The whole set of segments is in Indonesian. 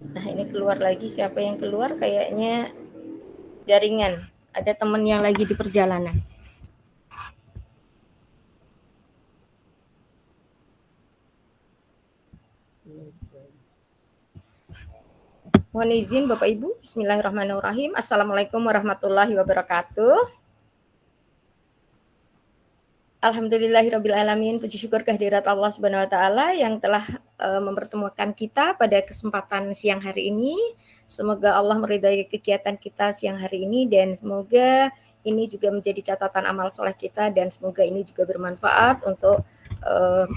Nah, ini keluar lagi, siapa yang keluar? Kayaknya jaringan. Ada teman yang lagi di perjalanan. Mohon izin Bapak Ibu. Bismillahirrahmanirrahim. Assalamualaikum warahmatullahi wabarakatuh. Alhamdulillahirrabbilalamin. Puji syukur kehadirat Allah Subhanahu wa taala yang telah mempertemukan kita pada kesempatan siang hari ini. Semoga Allah meridai kegiatan kita siang hari ini dan semoga ini juga menjadi catatan amal soleh kita dan semoga ini juga bermanfaat untuk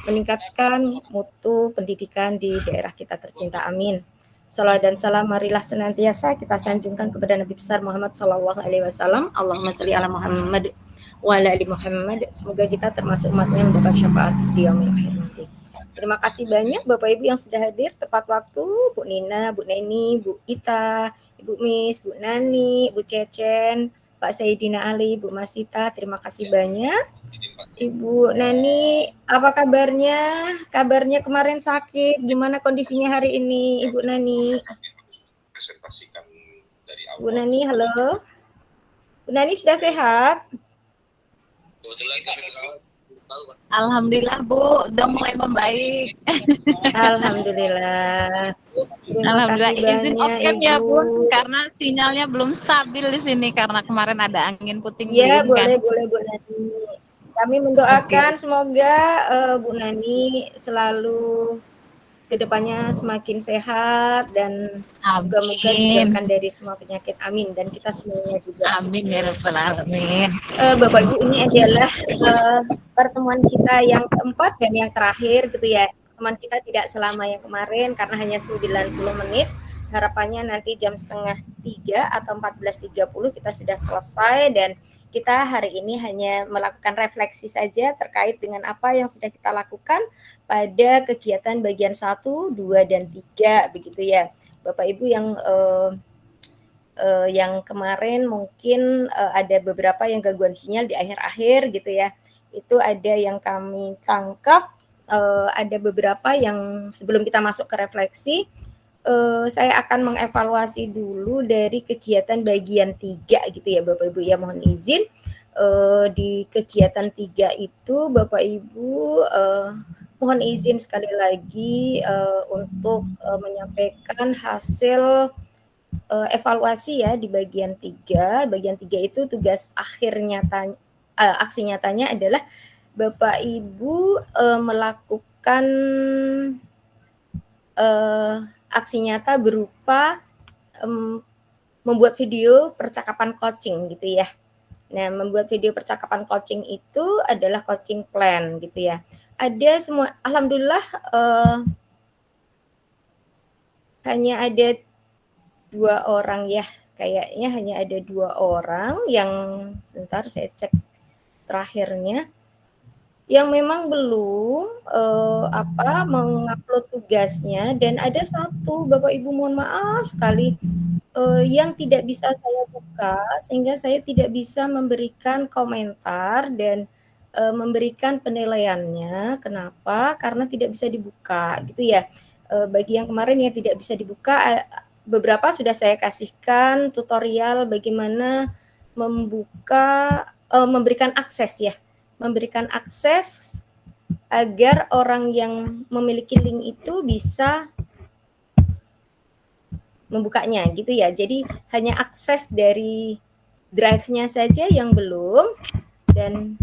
meningkatkan mutu pendidikan di daerah kita tercinta. Amin. Salam dan salam marilah senantiasa kita sanjungkan kepada Nabi besar Muhammad Sallallahu Alaihi Wasallam. Allahumma sholli ala Muhammad wa ala ali Muhammad. Semoga kita termasuk umatnya yang mendapat syafaat di yaumil akhir nanti. Terima kasih banyak Bapak Ibu yang sudah hadir tepat waktu, Bu Nina, Bu Neni, Bu Ita, Ibu Miss, Bu Nani, Bu Cecen, Pak Saidina Ali, Bu Masita. Terima kasih banyak. Ibu Nani, apa kabarnya? Kabarnya kemarin sakit, gimana kondisinya hari ini, Ibu Nani? Presentasikan dari awal. Bu Nani, halo. Bu Nani sudah sehat? Alhamdulillah Bu, udah mulai membaik. Alhamdulillah. Alhamdulillah. Izin off cam ya Bu, karena sinyalnya belum stabil di sini karena kemarin ada angin puting Ya, beliung kan. boleh Bu Nani. Kami mendoakan semoga Bu Nani selalu kedepannya semakin sehat dan moga-moga dijauhkan dari semua penyakit. Amin. Dan kita semuanya juga. Amin ya rabbal alamin. Bapak Ibu, ini adalah pertemuan kita yang keempat dan yang terakhir gitu ya. Pertemuan kita tidak selama yang kemarin karena hanya 90 menit. Harapannya nanti jam 2:30 atau 14.30 kita sudah selesai dan kita hari ini hanya melakukan refleksi saja terkait dengan apa yang sudah kita lakukan pada kegiatan bagian 1, 2, dan 3 begitu ya. Bapak Ibu yang kemarin mungkin ada beberapa yang gangguan sinyal di akhir-akhir gitu ya. Itu ada yang kami tangkap, ada beberapa yang sebelum kita masuk ke refleksi, saya akan mengevaluasi dulu dari kegiatan bagian 3 gitu ya Bapak Ibu ya, mohon izin. Di kegiatan 3 itu Bapak Ibu mohon izin sekali lagi untuk menyampaikan hasil evaluasi ya di bagian 3. Bagian 3 itu tugas akhir nyata, aksi nyatanya adalah Bapak Ibu melakukan aksi nyata berupa membuat video percakapan coaching gitu ya. Nah, membuat video percakapan coaching itu adalah coaching plan gitu ya. Ada semua, alhamdulillah hanya ada 2 orang ya, kayaknya hanya ada 2 orang yang sebentar saya cek terakhirnya, yang memang belum mengupload tugasnya dan ada 1 Bapak Ibu mohon maaf sekali yang tidak bisa saya buka sehingga saya tidak bisa memberikan komentar dan memberikan penilaiannya. Kenapa? Karena tidak bisa dibuka gitu ya. Bagi yang kemarin yang tidak bisa dibuka, beberapa sudah saya kasihkan tutorial bagaimana membuka, memberikan akses ya, memberikan akses agar orang yang memiliki link itu bisa membukanya gitu ya. Jadi hanya akses dari drive-nya saja yang belum, dan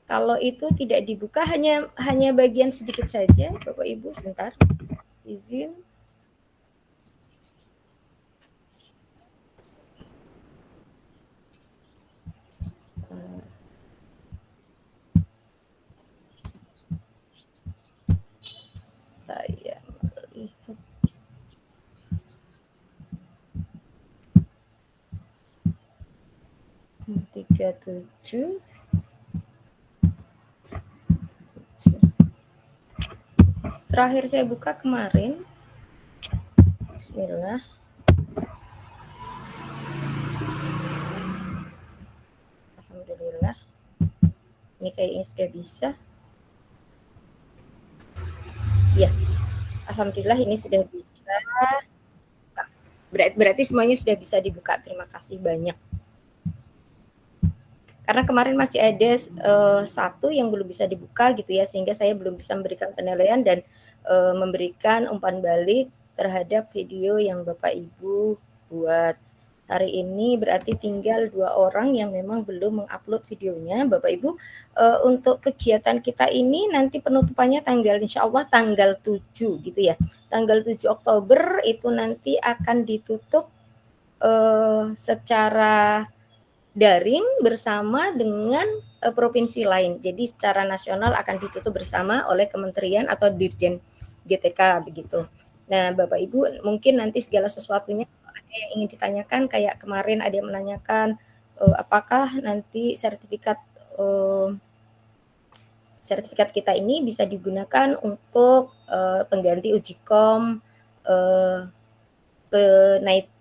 kalau itu tidak dibuka hanya bagian sedikit saja. Bapak Ibu sebentar, izin. Saya melihat 37. Terakhir saya buka kemarin. Bismillah. Alhamdulillah. Ini kayaknya sudah bisa. Ya, alhamdulillah ini sudah bisa. Berarti semuanya sudah bisa dibuka. Terima kasih banyak. Karena kemarin masih ada satu yang belum bisa dibuka gitu ya, sehingga saya belum bisa memberikan penilaian dan memberikan umpan balik terhadap video yang Bapak Ibu buat. Hari ini berarti tinggal 2 orang yang memang belum mengupload videonya. Bapak Ibu, untuk kegiatan kita ini nanti penutupannya insya Allah tanggal 7 gitu ya. Tanggal 7 Oktober itu nanti akan ditutup secara daring bersama dengan provinsi lain. Jadi secara nasional akan ditutup bersama oleh kementerian atau Dirjen GTK begitu. Nah, Bapak Ibu mungkin nanti segala sesuatunya ada yang ingin ditanyakan, kayak kemarin ada yang menanyakan apakah nanti sertifikat kita ini bisa digunakan untuk pengganti ujikom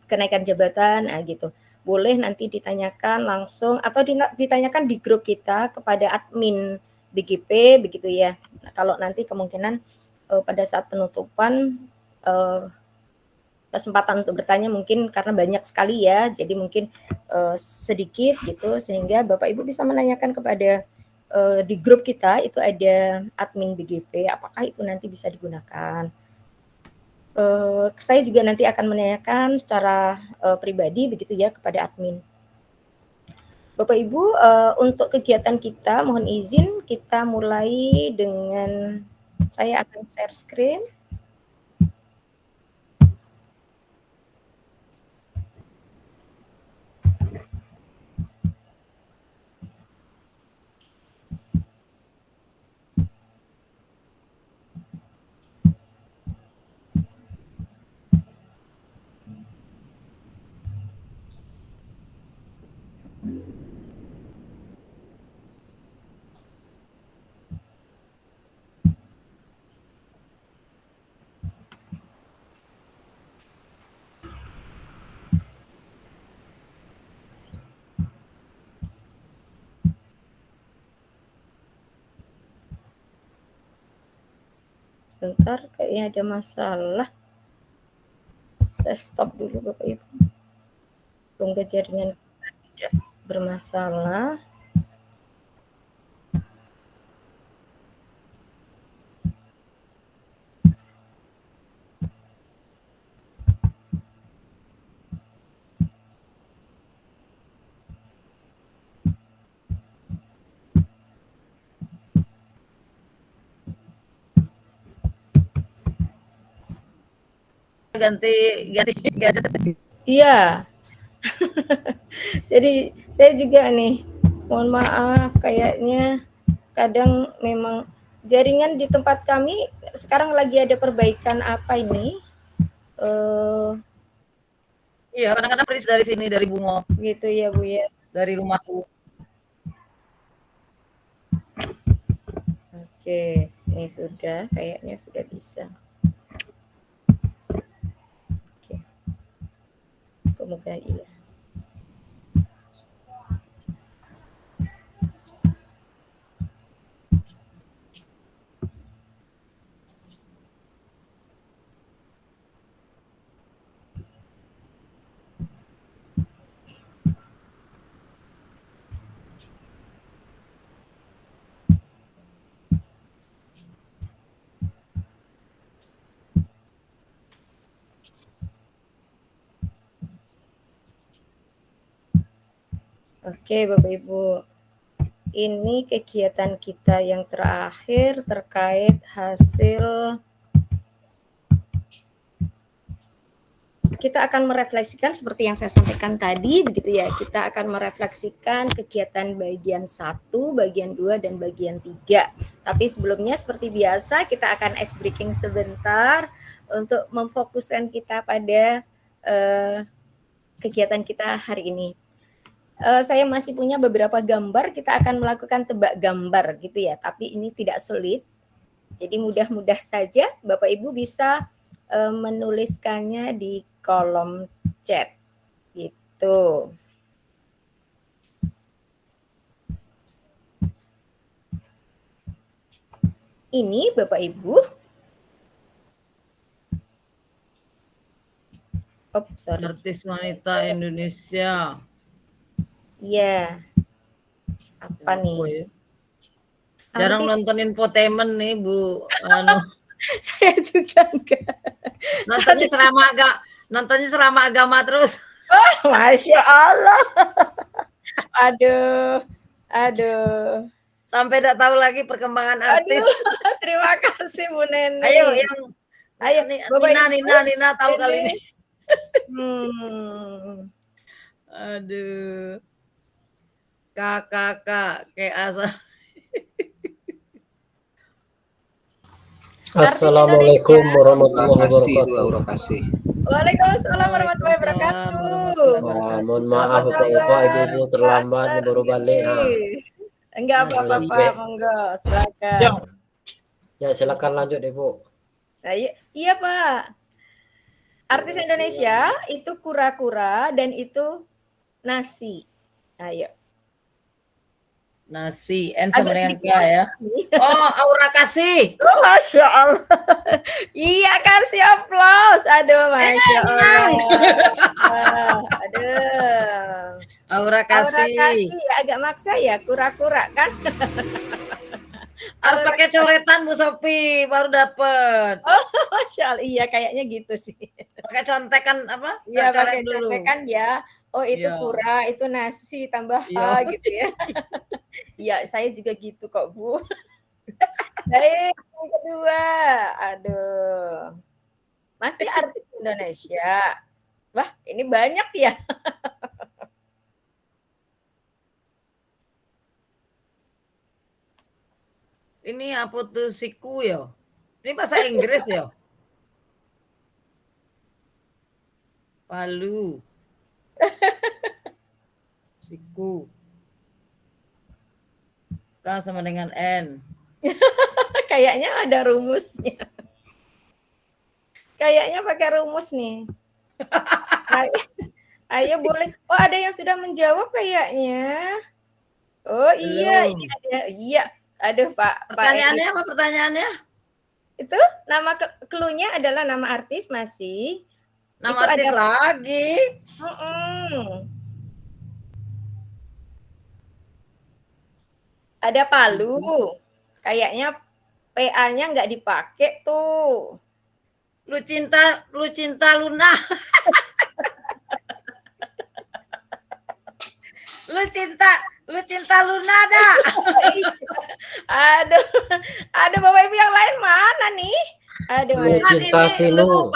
kenaikan jabatan, gitu. Boleh nanti ditanyakan langsung atau ditanyakan di grup kita kepada admin BGP begitu ya. Nah, kalau nanti kemungkinan pada saat penutupan kesempatan untuk bertanya mungkin karena banyak sekali ya, jadi mungkin sedikit gitu, sehingga Bapak Ibu bisa menanyakan kepada di grup kita itu ada admin BGP, apakah itu nanti bisa digunakan. Saya juga nanti akan menanyakan secara pribadi begitu ya kepada admin. Bapak Ibu, untuk kegiatan kita mohon izin kita mulai dengan saya akan share screen. Sebentar, kayaknya ada masalah. Saya stop dulu Bapak Ibu. Semoga jaringan tidak bermasalah. ganti gadget. Iya. Jadi saya juga nih, mohon maaf kayaknya kadang memang jaringan di tempat kami sekarang lagi ada perbaikan apa ini? Iya, kadang-kadang freeze dari sini, dari Bungo. Gitu ya Bu ya. Dari rumahku. Oke, ini sudah, kayaknya sudah bisa. Oke. Semoga iya. Oke, Bapak Ibu. Ini kegiatan kita yang terakhir terkait hasil. Kita akan merefleksikan seperti yang saya sampaikan tadi, begitu ya. Kita akan merefleksikan kegiatan bagian 1, bagian 2, dan bagian 3. Tapi sebelumnya seperti biasa kita akan ice breaking sebentar untuk memfokuskan kita pada kegiatan kita hari ini. Saya masih punya beberapa gambar, kita akan melakukan tebak gambar gitu ya, tapi ini tidak sulit. Jadi mudah-mudah saja Bapak Ibu bisa menuliskannya di kolom chat gitu. Ini Bapak Ibu Oh, sorry. Artis wanita Indonesia. Iya. Apa Apa nih? ya? Jarang Artis nonton infotainment nih, Bu. Anu, saya juga enggak. nontonnya serama agama terus. Masya Allah. Aduh. Sampai tidak tahu lagi perkembangan artis. Aduh, terima kasih Bu Neni. Ayo yang Ayo, Bapak Nina tahu kali ini. Aduh. Kakak kayak asa. Assalamualaikum warahmatullahi wabarakatuh. Waalaikumsalam warahmatullahi wabarakatuh. Mohon maaf Bapak Ibu terlambat baru balik. Enggak apa-apa Pak, monggo silakan. Ya silakan lanjut Ibu. Iya Pak. Artis Indonesia itu kura-kura dan itu nasi. Ayo. Nasi, sama dengan K ya. Oh, Aura Kasih. Oh, Masya Allah. Iya, kasih aplaus. Aduh, Masya Allah. Aduh. Aura Kasih. Aura Kasih, agak maksa ya, kura-kura kan. Harus pakai coretan Bu Sophie, baru dapet. Oh, Masya Allah. Iya, kayaknya gitu sih. Pakai contekan apa? Iya, pakai contekan ya. Oh, itu kura, itu nasi tambah A gitu ya. Iya, saya juga gitu kok, Bu. Baik, yang kedua. Aduh. Masih artis Indonesia. Wah, ini banyak ya. Ini apa tuh siku ya? Ini bahasa Inggris ya? Palu. Siku. K sama dengan N. Kayaknya ada rumusnya. Kayaknya pakai rumus nih. Ayo boleh. Oh, ada yang sudah menjawab kayaknya. Oh iya, ini ada. Iya. Aduh Pak. Pertanyaannya apa pertanyaannya? Itu nama clue-nya adalah nama artis masih. Nama itu artis ada lagi. Ada Palu. Kayaknya PA-nya nggak dipakai tuh. Lu cinta Luna. Lu cinta Luna dah. Aduh Bapak Ibu yang lain mana nih? Aduh, lu cinta Sinu.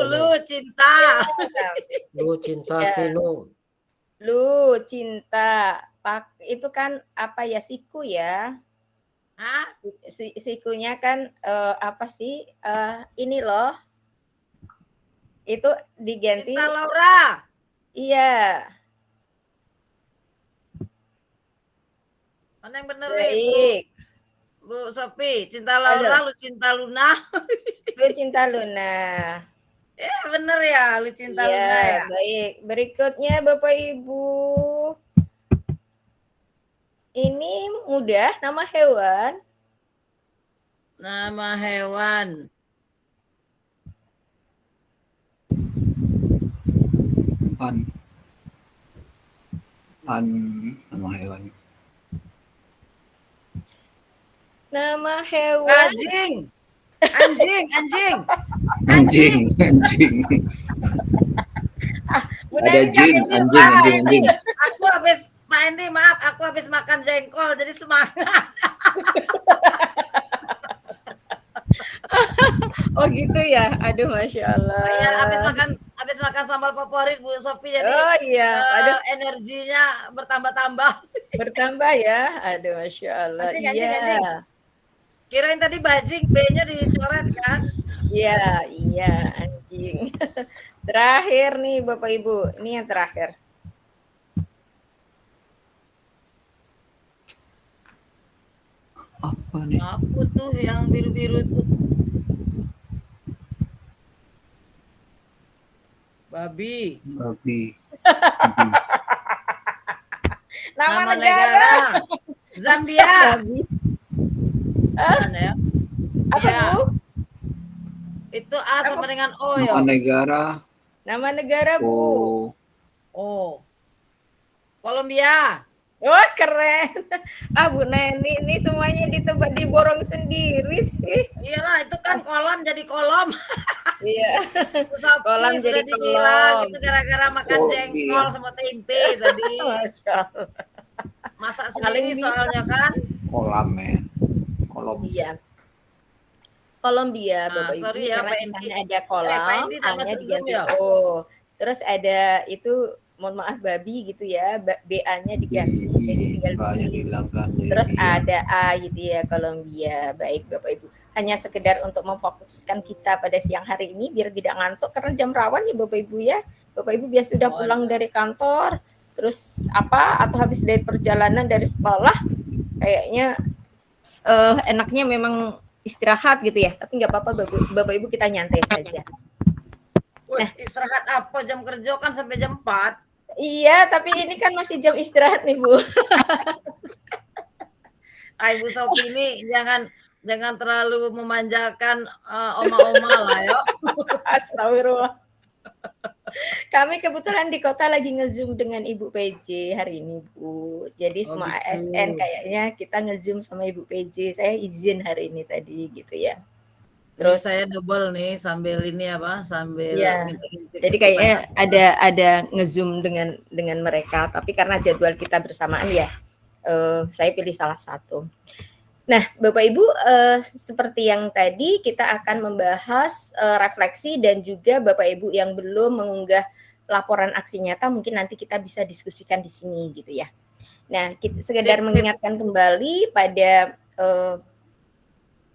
Lu cinta. Lu cinta Sinu. Lu cinta. Pak itu kan apa ya, siku ya? Hah? Sikunya kan apa sih? Ini loh. Itu diganti. Cinta Laura. Iya. Mana yang bener Baik. nih, Bu Sophie? Cinta Laura, lu cinta Luna. Lu cinta Luna. Bener ya, lu cinta Luna ya. Baik. Berikutnya Bapak Ibu. Ini mudah, nama hewan. Nama hewan. Nama hewan. Nama hewan. Anjing. Ada jin, anjing. Aku habis Pak Hendy, maaf, aku habis makan jengkol jadi semangat. Oh gitu ya. Aduh, Masya Allah. Ya, habis makan sambal favorit Bu Sophie jadi energinya bertambah-tambah. Bertambah ya. Aduh, Masya Allah. Anjing. Kirain tadi bajing, B-nya dicoret kan? Iya, anjing. Terakhir nih Bapak Ibu, ini yang terakhir. Apa nih? Apa tuh yang biru-biru tuh? Babi. Nama negara. Zambia. Mana ya? Apa Bu? Itu A sama dengan O ya. Nama negara Nama negara, Bu. Oh, Oh. Kolombia. Wah, keren. Ah, Bu Neni, ini semuanya ditebak diborong sendiri sih. Iyalah, itu kan kolam jadi kolom. Iya. Bu Sophie Kolam sudah jadi dibilang kolom. itu gara-gara makan Oh, jengkol iya. sama tempe tadi. Masya Allah. Masak Paling sendiri bisa. soalnya kan. kolam ya. Kolom. Iya. Kolombia, Nah, Bapak Ibu, sorry ya karena Pak di Endi. sana ada Pak kolam, Endi tak A-nya masuk Zoom diganti ya? O. Terus ada itu, mohon maaf babi gitu ya, BA-nya diganti, jadi tinggal Banyak B. dihilangkan. Terus Iya. ada A gitu ya, Kolombia. Baik Bapak Ibu. Hanya sekedar untuk memfokuskan kita pada siang hari ini biar tidak ngantuk karena jam rawan ya Bapak Ibu ya. Bapak Ibu biasa sudah pulang dari kantor, terus apa atau habis dari perjalanan dari sekolah, kayaknya enaknya memang istirahat gitu ya. Tapi nggak apa-apa Bapak Ibu, kita nyantai saja. Wih, istirahat apa jam kerja kan sampai jam 4. Iya, tapi ini kan masih jam istirahat nih Bu. Ibu Sophie ini jangan terlalu memanjakan oma-oma lah ya. Astagfirullah. Kami kebetulan di kota lagi nge-zoom dengan Ibu PJ hari ini, Bu. Jadi semua gitu. ASN kayaknya kita nge-zoom sama Ibu PJ. Saya izin hari ini tadi gitu ya. Terus saya double nih sambil ini apa? Sambil Iya. ngintip-ngintip Jadi kayaknya ada nge-zoom dengan mereka, tapi karena jadwal kita bersamaan ya, saya pilih salah satu. Nah, Bapak Ibu, seperti yang tadi kita akan membahas refleksi dan juga Bapak Ibu yang belum mengunggah laporan aksi nyata mungkin nanti kita bisa diskusikan di sini gitu ya. Nah, kita sekedar mengingatkan kembali pada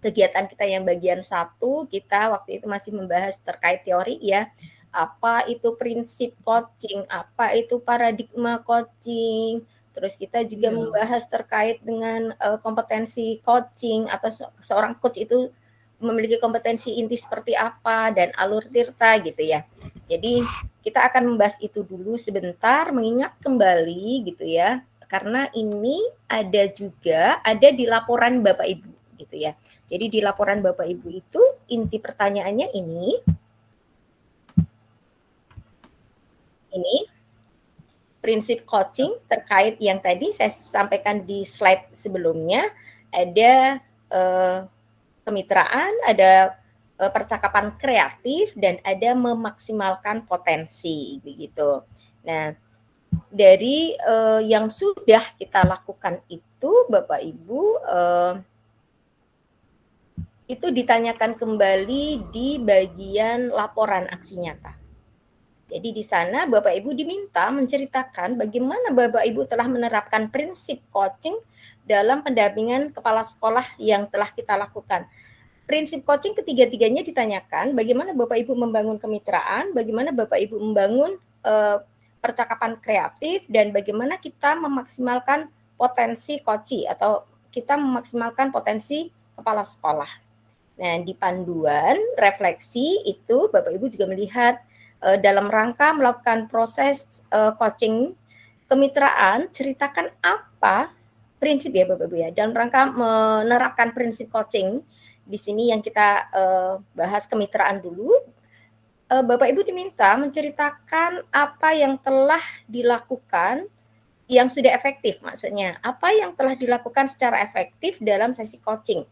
kegiatan kita yang bagian 1, kita waktu itu masih membahas terkait teori ya. Apa itu prinsip coaching, apa itu paradigma coaching. Terus kita juga membahas terkait dengan kompetensi coaching atau seorang coach itu memiliki kompetensi inti seperti apa dan alur tirta gitu ya. Jadi kita akan membahas itu dulu sebentar, mengingat kembali gitu ya. Karena ini ada di laporan Bapak Ibu gitu ya. Jadi di laporan Bapak Ibu itu inti pertanyaannya ini prinsip coaching terkait yang tadi saya sampaikan di slide sebelumnya, ada kemitraan, ada percakapan kreatif dan ada memaksimalkan potensi begitu. Nah, dari yang sudah kita lakukan itu Bapak Ibu itu ditanyakan kembali di bagian laporan aksi nyata. Jadi di sana Bapak Ibu diminta menceritakan bagaimana Bapak Ibu telah menerapkan prinsip coaching dalam pendampingan kepala sekolah yang telah kita lakukan. Prinsip coaching ketiga-tiganya ditanyakan bagaimana Bapak Ibu membangun kemitraan, bagaimana Bapak Ibu membangun percakapan kreatif, dan bagaimana kita memaksimalkan potensi coaching atau kita memaksimalkan potensi kepala sekolah. Nah, di panduan refleksi itu Bapak Ibu juga melihat dalam rangka melakukan proses coaching kemitraan, ceritakan apa prinsip ya Bapak Ibu ya. Dalam rangka menerapkan prinsip coaching, di sini yang kita bahas kemitraan dulu. Bapak Ibu diminta menceritakan apa yang telah dilakukan yang sudah efektif, maksudnya apa yang telah dilakukan secara efektif dalam sesi coaching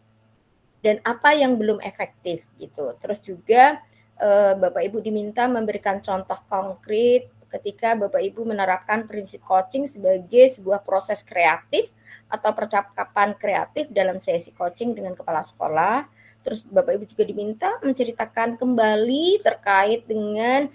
dan apa yang belum efektif gitu. Terus juga Bapak Ibu diminta memberikan contoh konkret ketika Bapak Ibu menerapkan prinsip coaching sebagai sebuah proses kreatif atau percakapan kreatif dalam sesi coaching dengan kepala sekolah. Terus Bapak Ibu juga diminta menceritakan kembali terkait dengan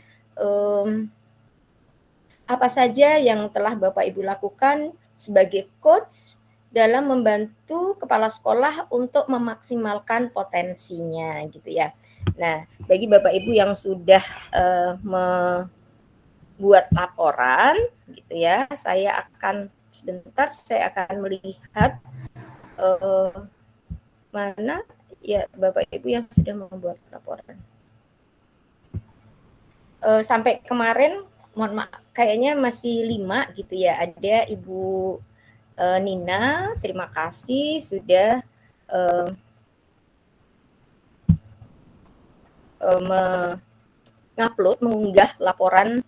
apa saja yang telah Bapak Ibu lakukan sebagai coach dalam membantu kepala sekolah untuk memaksimalkan potensinya gitu ya. Nah, bagi Bapak Ibu yang sudah membuat laporan gitu ya, saya akan melihat mana ya Bapak Ibu yang sudah membuat laporan. Sampai kemarin, mohon maaf, kayaknya masih 5 gitu ya. Ada Ibu Nina, terima kasih sudah ngupload, mengunggah laporan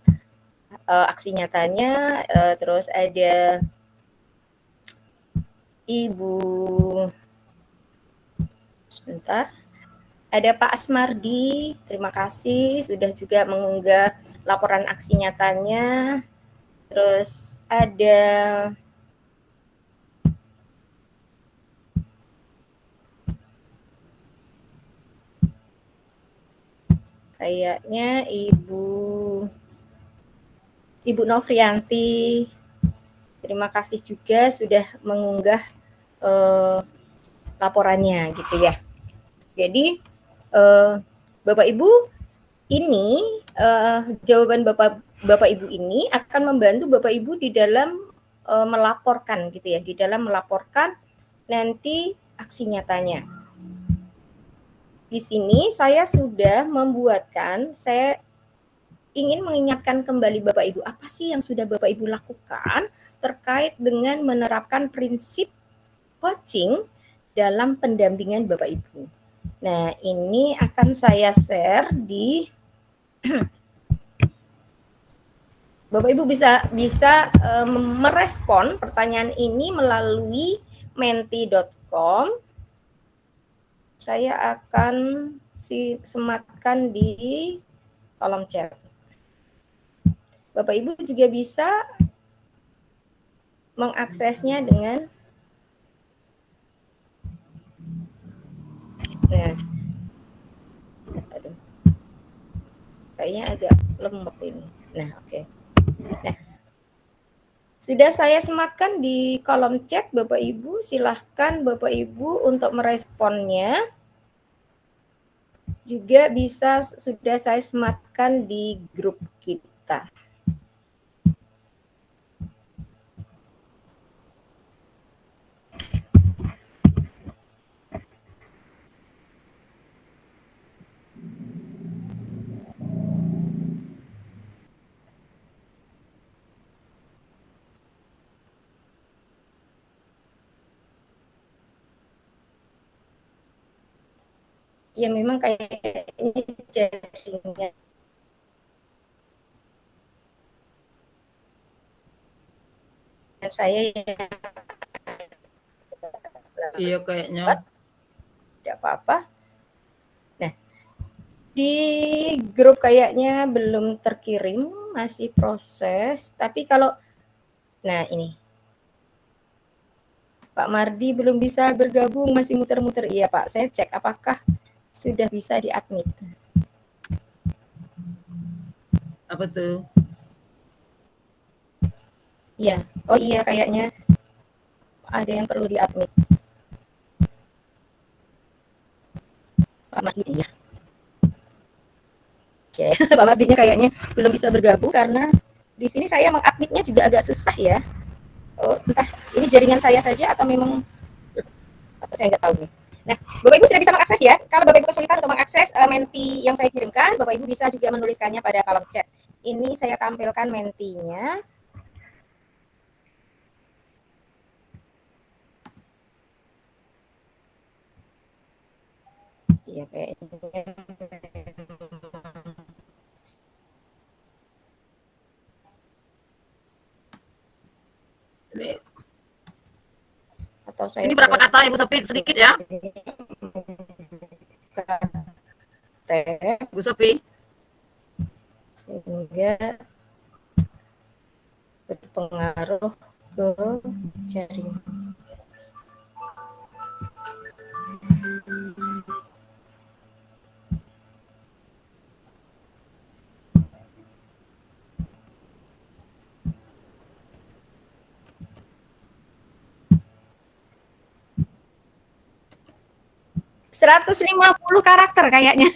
aksi nyatanya. Terus ada Ibu, sebentar, ada Pak Asmardi, terima kasih sudah juga mengunggah laporan aksi nyatanya. Terus ada kayaknya Ibu Novrianti, terima kasih juga sudah mengunggah laporannya gitu ya. Jadi Bapak Ibu ini jawaban Bapak Ibu ini akan membantu Bapak Ibu di dalam melaporkan gitu ya, di dalam melaporkan nanti aksi nyatanya. Di sini saya sudah membuatkan, saya ingin mengingatkan kembali Bapak Ibu, apa sih yang sudah Bapak Ibu lakukan terkait dengan menerapkan prinsip coaching dalam pendampingan Bapak Ibu. Nah, ini akan saya share di Bapak Ibu bisa merespon pertanyaan ini melalui menti.com. Saya akan sematkan di kolom chat. Bapak Ibu juga bisa mengaksesnya dengan kayaknya agak lemot ini. Nah, oke. Nah, sudah saya sematkan di kolom chat Bapak Ibu, silahkan Bapak Ibu untuk meresponnya. Juga bisa sudah saya sematkan di grup kita. Ya memang kayaknya jaringan saya Iya kayaknya. Tidak apa-apa. Nah, di grup kayaknya belum terkirim, masih proses. Tapi kalau, nah ini, Pak Mardi belum bisa bergabung, masih muter-muter. Iya Pak, saya cek apakah sudah bisa di-admit. Apa tuh? Iya, oh iya kayaknya ada yang perlu di-admit. Pak Mardi, iya. Oke, Pak Mardinya kayaknya belum bisa bergabung karena di sini saya mengadmitnya juga agak susah ya. Oh, entah ini jaringan saya saja atau memang apa saya nggak tahu nih. Nah, Bapak Ibu sudah bisa mengakses ya. Kalau Bapak Ibu kesulitan untuk mengakses menti yang saya kirimkan, Bapak Ibu bisa juga menuliskannya pada kolom chat. Ini saya tampilkan mentinya. Iya kayaknya. Atau saya ini berapa kata Ibu Sofi? Sedikit ya. Bu Sofi. Sehingga berpengaruh ke jaringan. ...150 karakter kayaknya.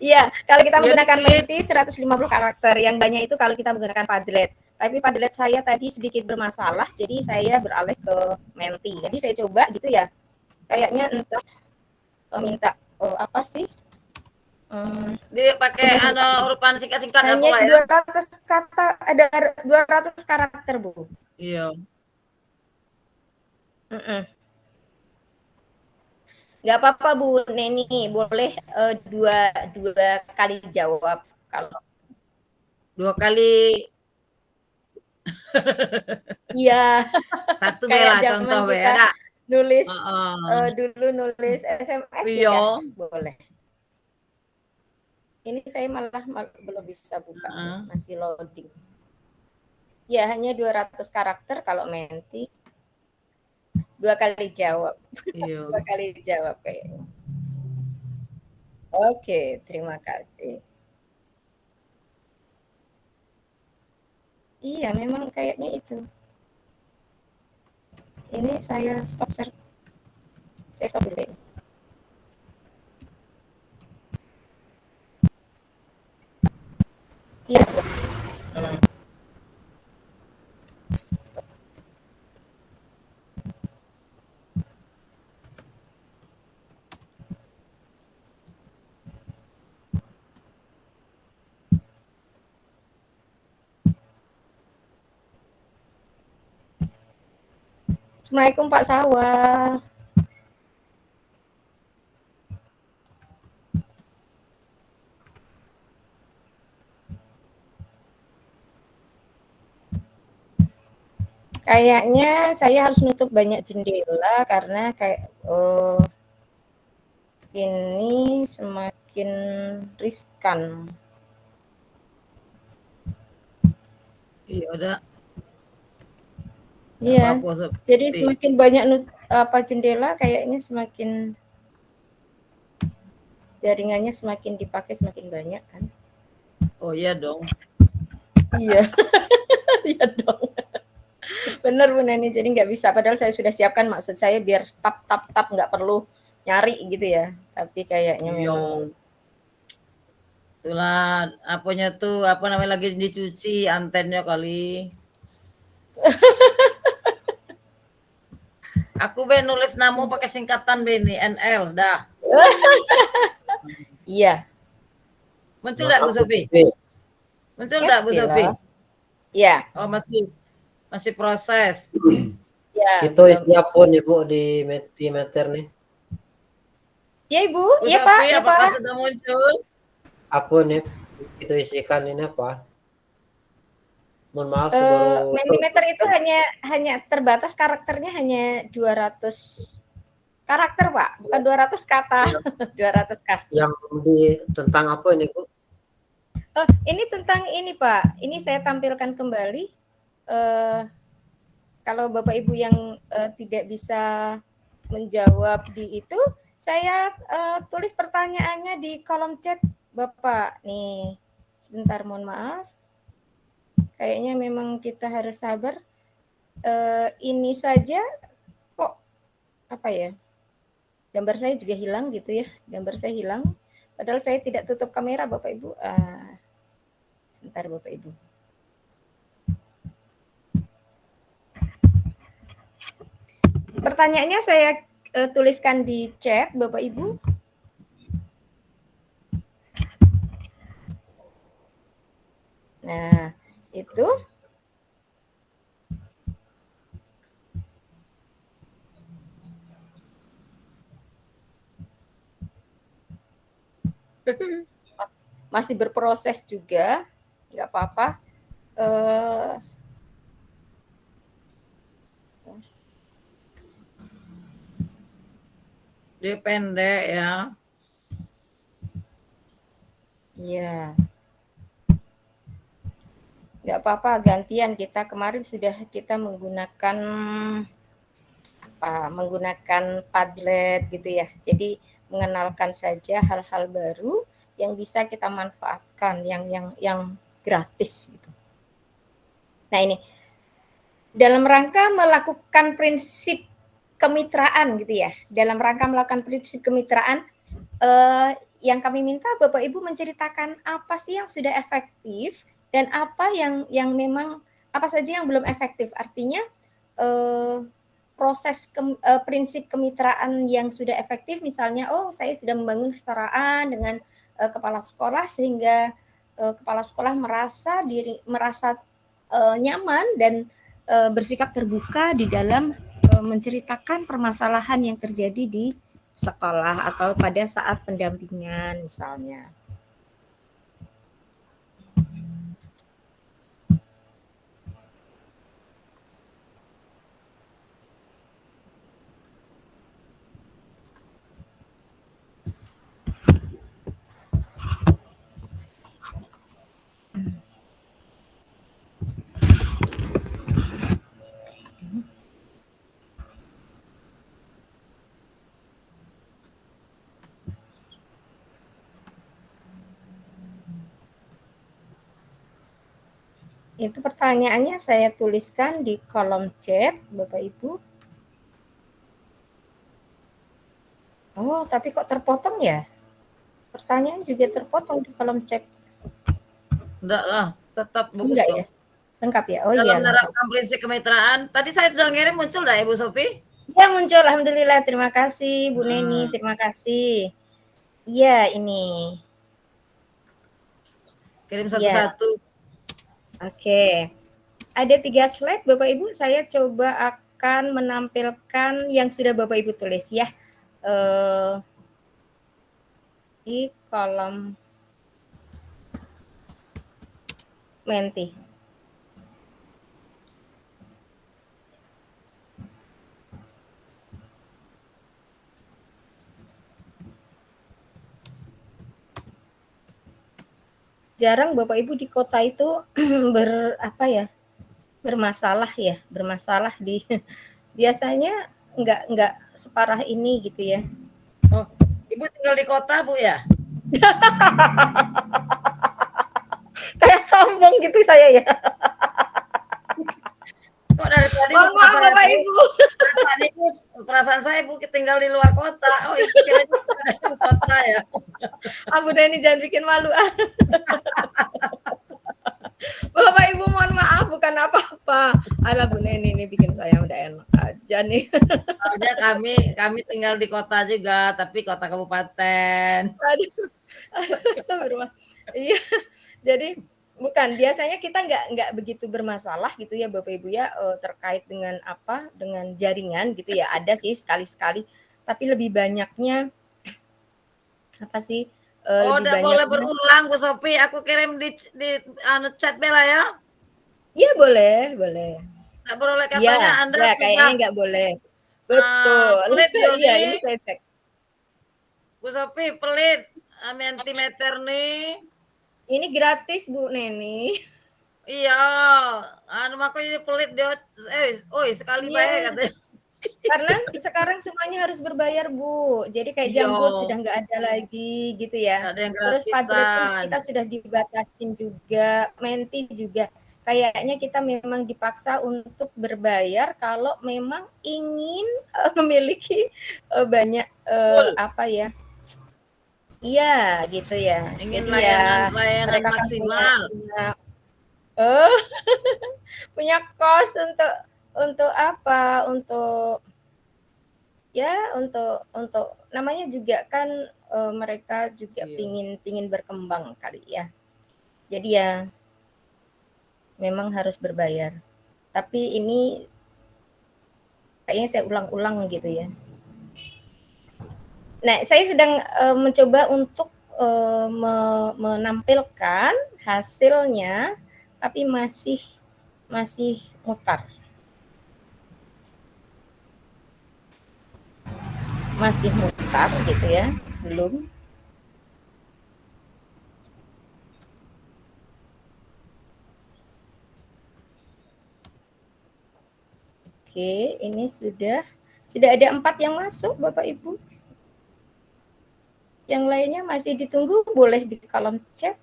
Iya, kalau kita menggunakan menti 150 karakter. Yang banyak itu kalau kita menggunakan Padlet. Tapi Padlet saya tadi sedikit bermasalah, jadi saya beralih ke menti. Jadi saya coba gitu ya. Kayaknya entah minta apa sih? Dia pakai urutan singkat-singkat hanya pola ya. 200 kata, ada 200 karakter, Bu. Iya. Nggak apa-apa Bu Neni, boleh dua kali jawab kalau 2 kali. iya. Satu Kayak bela zaman contoh be kita ada. nulis Heeh. dulu nulis SMS Iya. ya, boleh. Ini saya malah belum bisa buka, masih loading. Ya, hanya 200 karakter kalau Menti. 2 kali jawab. Iya. 2 kali jawab kayaknya. Oke, terima kasih. Iya, memang kayaknya itu. Ini saya stop share. Saya stop dulu. Iya, stop. Assalamualaikum Pak Sawah. Kayaknya saya harus nutup banyak jendela karena kayak ini semakin riskan. Iya, udah. Iya. Jadi Sepi. semakin banyak jendela kayaknya semakin jaringannya semakin dipakai semakin banyak kan. Oh iya dong. Iya. Iya dong. Bener Bu Neni, jadi nggak bisa. Padahal saya sudah siapkan, maksud saya biar tap nggak perlu nyari gitu ya. Tapi kayaknya memang. Itulah apanya tuh apa namanya lagi dicuci antennya kali. Aku be nulis nama pakai singkatan be ini NL dah. Iya. Muncul enggak Bu Sofi? Muncul enggak Bu Sofi? Iya. Oh masih proses. Ya. Itu isinya pun Ibu di Meter nih. Ya Ibu, Bu iya Sofi, Pak, ya apakah Pak. sudah muncul? Apa nih? Itu isikan ini apa? Mohon maaf baru Mentimeter itu hanya terbatas karakternya hanya 200 karakter Pak, bukan 200 kata. 200 kata. Yang tentang apa ini Bu? Ini tentang ini Pak. Ini saya tampilkan kembali. Kalau Bapak Ibu yang tidak bisa menjawab di itu, saya tulis pertanyaannya di kolom chat Bapak. Nih, sebentar mohon maaf. Kayaknya memang kita harus sabar. Ini saja kok apa ya? Gambar saya juga hilang gitu ya. Gambar saya hilang. Padahal saya tidak tutup kamera Bapak Ibu. Sebentar Bapak Ibu. Pertanyaannya saya tuliskan di chat Bapak Ibu. Nah, itu. Masih berproses juga, nggak apa-apa. Dia pendek ya. Iya. Nggak apa-apa, gantian kita kemarin sudah kita menggunakan menggunakan Padlet gitu ya. Jadi mengenalkan saja hal-hal baru yang bisa kita manfaatkan, yang gratis gitu. Nah ini dalam rangka melakukan prinsip kemitraan gitu ya. Dalam rangka melakukan prinsip kemitraan, yang kami minta Bapak Ibu menceritakan apa sih yang sudah efektif dan apa yang memang apa saja yang belum efektif. Artinya proses prinsip kemitraan yang sudah efektif, misalnya saya sudah membangun kesetaraan dengan kepala sekolah sehingga kepala sekolah merasa nyaman dan bersikap terbuka di dalam menceritakan permasalahan yang terjadi di sekolah atau pada saat pendampingan misalnya. Itu pertanyaannya saya tuliskan di kolom chat, Bapak Ibu. Oh, tapi kok terpotong ya? Pertanyaan juga terpotong di kolom chat. Enggak lah, tetap bagus Enggak kok. ya? Lengkap ya? Oh Dalam iya. menerapkan prinsip kemitraan. Tadi saya sudah ngirim, muncul dah Ibu Sofi? Ya muncul, alhamdulillah. Terima kasih Bu Neni, terima kasih. Iya ini. Kirim satu-satu. Oke. Ada 3 slide Bapak Ibu. Saya coba akan menampilkan yang sudah Bapak Ibu tulis ya. Di kolom Menti. Jarang Bapak Ibu di kota itu bermasalah di biasanya enggak separah ini gitu ya. Oh, Ibu tinggal di kota, Bu ya? Kayak sombong gitu saya ya. Kok dari tadi Maaf Bapak Ibu. Perasaan saya Bu tinggal di luar kota. Oh, Ibu kira di kota ya. Bu Neni jangan bikin malu. Bapak Ibu mohon maaf, bukan apa-apa. Alah Bu Neni ini bikin saya udah enak aja nih. Soalnya kami tinggal di kota juga, tapi kota kabupaten. Aduh, astagfirullah. Iya, jadi bukan, biasanya kita nggak begitu bermasalah gitu ya Bapak Ibu ya, terkait dengan dengan jaringan gitu ya, ada sih sekali-sekali, tapi lebih banyaknya Udah boleh berulang Bu Sofi, aku kirim di chat Bella ya? Iya boleh. Nggak boleh katanya Anda ya, kayaknya nggak boleh. Betul. Pelit Iya, ini saya cek. Bu Sofi pelit, mentimeter nih. Ini gratis Bu Neni. Iya, makanya ini pelit dia. Sekali bayar katanya. Karena sekarang semuanya harus berbayar Bu. Jadi kayak Jambot sudah nggak ada lagi gitu ya. Terus Padlet pun kita sudah dibatasin juga, Menti juga. Kayaknya kita memang dipaksa untuk berbayar kalau memang ingin memiliki banyak Iya, gitu ya. Ingin layanan maksimal. Punya kos untuk apa? Untuk namanya juga kan mereka juga pingin berkembang kali ya. Jadi ya memang harus berbayar. Tapi ini kayaknya saya ulang-ulang gitu ya. Nah, saya sedang mencoba untuk menampilkan hasilnya, tapi masih mutar. Masih mutar gitu ya, belum. Oke, ini sudah ada 4 yang masuk Bapak Ibu. Yang lainnya masih ditunggu, boleh di kolom chat.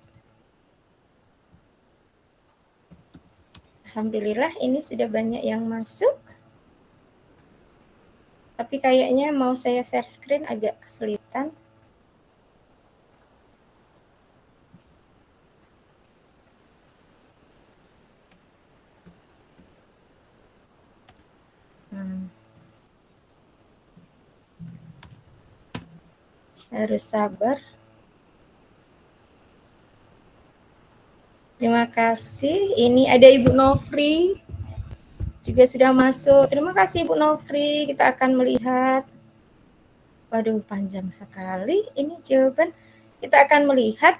Alhamdulillah ini sudah banyak yang masuk. Tapi kayaknya mau saya share screen agak kesulitan. Harus sabar. Terima kasih. Ini ada Ibu Nofri juga sudah masuk. Terima kasih Ibu Nofri. Kita akan melihat Waduh, panjang sekali ini jawaban. Kita akan melihat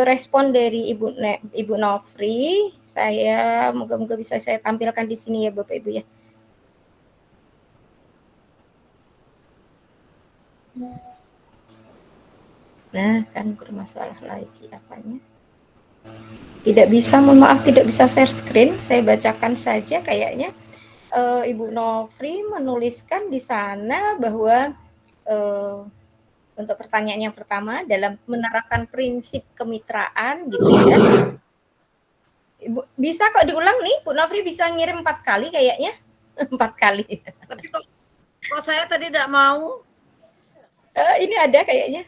respon dari Ibu Nofri. Saya moga-moga bisa saya tampilkan di sini ya Bapak Ibu ya. Nah, kan bermasalah lagi apanya. Tidak bisa, mohon maaf tidak bisa share screen. Saya bacakan saja kayaknya. Ibu Nofri menuliskan di sana bahwa untuk pertanyaan yang pertama dalam menerapkan prinsip kemitraan gitu ya. Ibu bisa kok diulang nih, Bu Nofri bisa ngirim 4 kali kayaknya. 4 kali. Tapi kok saya tadi tidak mau? Ini ada kayaknya.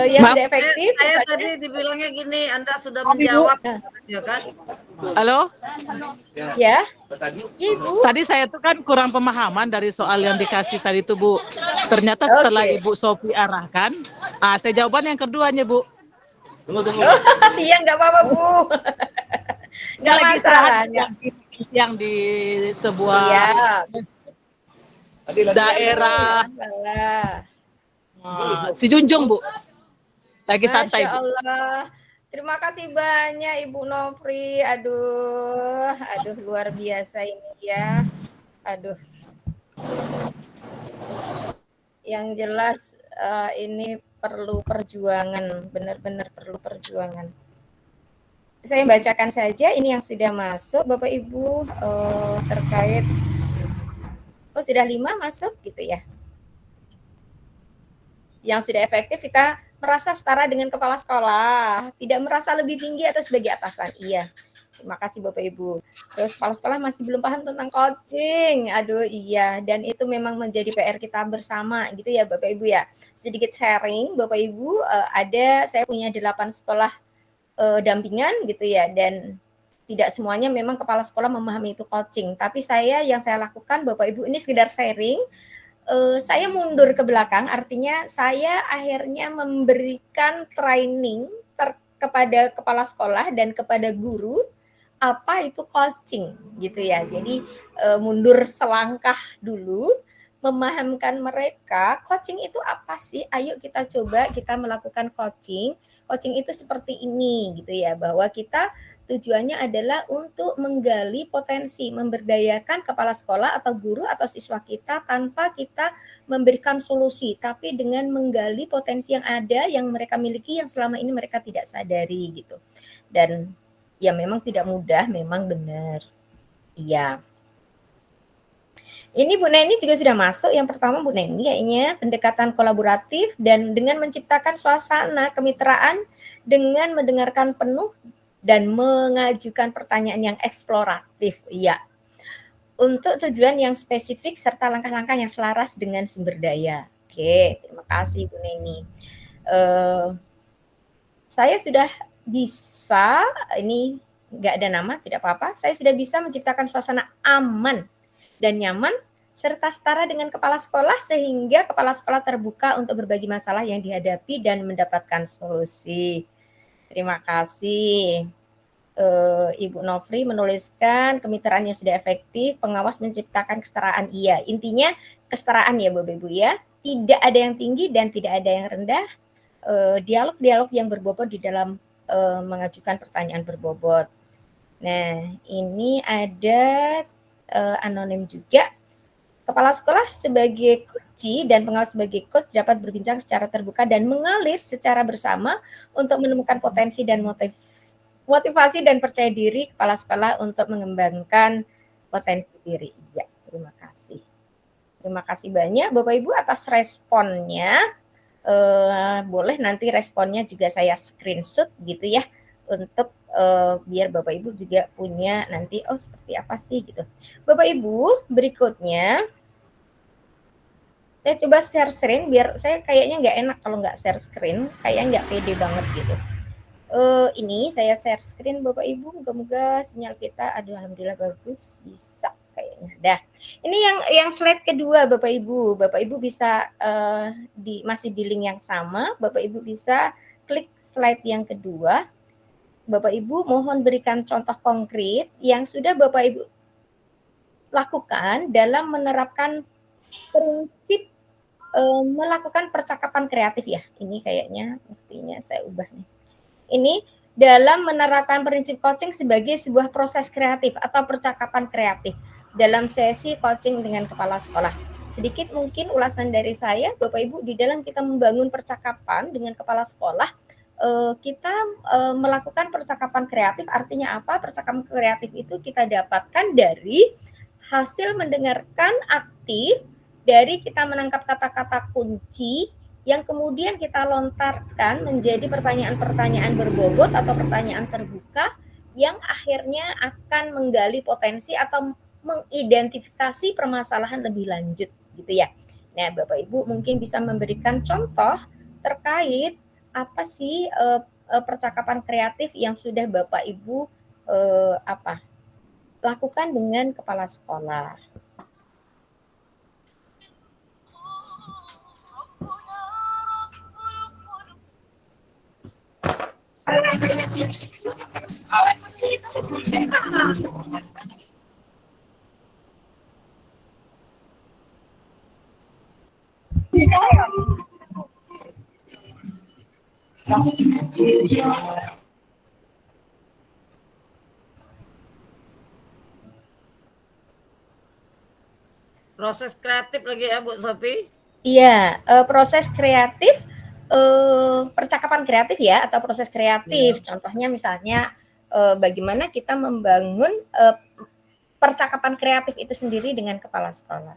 Yang Maaf, tidak efektif. Saya tadi dibilangnya gini, Anda sudah menjawab, ya kan? Halo? Ya. Ya, Ibu. Tadi saya tuh kan kurang pemahaman dari soal yang dikasih tadi tuh, Bu. Ternyata setelah Oke. Ibu Sofi arahkan, saya jawaban yang keduanya, Bu. Iya, nggak apa-apa, Bu. Nggak masalah. Yang di sebuah daerah masalah. Si Junjung, Bu. Lagi santai, Masya Bu. Allah. Terima kasih banyak Ibu Nofri. Aduh, luar biasa ini ya. Aduh. Yang jelas ini perlu perjuangan, benar-benar perlu perjuangan. Saya bacakan saja ini yang sudah masuk Bapak Ibu terkait sudah 5 masuk gitu ya. Yang sudah efektif kita merasa setara dengan kepala sekolah, tidak merasa lebih tinggi atau sebagai atasan. Iya. Terima kasih Bapak Ibu. Terus kepala sekolah masih belum paham tentang coaching. Aduh iya, dan itu memang menjadi PR kita bersama gitu ya Bapak Ibu ya. Sedikit sharing Bapak Ibu, saya punya 8 sekolah dampingan gitu ya, dan tidak semuanya memang kepala sekolah memahami itu coaching. Tapi yang saya lakukan Bapak Ibu ini sekedar sharing. Saya mundur ke belakang, artinya saya akhirnya memberikan training kepada kepala sekolah dan kepada guru apa itu coaching gitu ya. Jadi mundur selangkah dulu, memahamkan mereka coaching itu apa sih? Ayo kita coba kita melakukan coaching. Coaching itu seperti ini gitu ya, bahwa kita tujuannya adalah untuk menggali potensi, memberdayakan kepala sekolah atau guru atau siswa kita tanpa kita memberikan solusi, tapi dengan menggali potensi yang ada, yang mereka miliki, yang selama ini mereka tidak sadari gitu. Dan ya memang tidak mudah, memang benar. Iya. Ini Bu Neni juga sudah masuk. Yang pertama Bu Neni kayaknya pendekatan kolaboratif dan dengan menciptakan suasana kemitraan dengan mendengarkan penuh dan mengajukan pertanyaan yang eksploratif, ya, untuk tujuan yang spesifik serta langkah-langkah yang selaras dengan sumber daya. Oke, terima kasih Bu Neni. Saya sudah bisa, ini nggak ada nama, tidak apa-apa. Saya sudah bisa menciptakan suasana aman dan nyaman serta setara dengan kepala sekolah sehingga kepala sekolah terbuka untuk berbagi masalah yang dihadapi dan mendapatkan solusi. Terima kasih. Ibu Nofri menuliskan kemitraannya sudah efektif, pengawas menciptakan kesetaraan. Iya, intinya kesetaraan ya Bapak Ibu ya. Tidak ada yang tinggi dan tidak ada yang rendah. Dialog-dialog yang berbobot di dalam mengajukan pertanyaan berbobot. Nah, ini ada anonim juga. Kepala sekolah sebagai kunci dan pengawas sebagai coach dapat berbincang secara terbuka dan mengalir secara bersama untuk menemukan potensi dan motivasi dan percaya diri kepala sekolah untuk mengembangkan potensi diri. Ya, terima kasih. Terima kasih banyak Bapak Ibu atas responnya. Boleh nanti responnya juga saya screenshot gitu ya, untuk biar Bapak Ibu juga punya nanti seperti apa sih gitu. Bapak Ibu, berikutnya saya coba share screen biar saya kayaknya nggak enak kalau nggak share screen, kayaknya nggak pede banget gitu. Ini saya share screen Bapak Ibu, moga-moga sinyal kita, alhamdulillah bagus, bisa kayaknya. Dah, ini yang slide kedua Bapak Ibu. Bapak Ibu bisa masih di link yang sama, Bapak Ibu bisa klik slide yang kedua. Bapak Ibu mohon berikan contoh konkret yang sudah Bapak Ibu lakukan dalam menerapkan prinsip melakukan percakapan kreatif ya. Ini kayaknya mestinya saya ubah nih. Ini dalam menerapkan prinsip coaching sebagai sebuah proses kreatif atau percakapan kreatif dalam sesi coaching dengan kepala sekolah. Sedikit mungkin ulasan dari saya, Bapak Ibu, di dalam kita membangun percakapan dengan kepala sekolah, kita melakukan percakapan kreatif. Artinya apa? Percakapan kreatif itu kita dapatkan dari hasil mendengarkan aktif, dari kita menangkap kata-kata kunci yang kemudian kita lontarkan menjadi pertanyaan-pertanyaan berbobot atau pertanyaan terbuka yang akhirnya akan menggali potensi atau mengidentifikasi permasalahan lebih lanjut gitu ya. Nah, Bapak Ibu mungkin bisa memberikan contoh terkait apa sih percakapan kreatif yang sudah Bapak Ibu lakukan dengan kepala sekolah. Proses kreatif lagi ya Bu Sophie? Iya, proses kreatif, percakapan kreatif ya atau proses kreatif. Contohnya misalnya bagaimana kita membangun percakapan kreatif itu sendiri dengan kepala sekolah.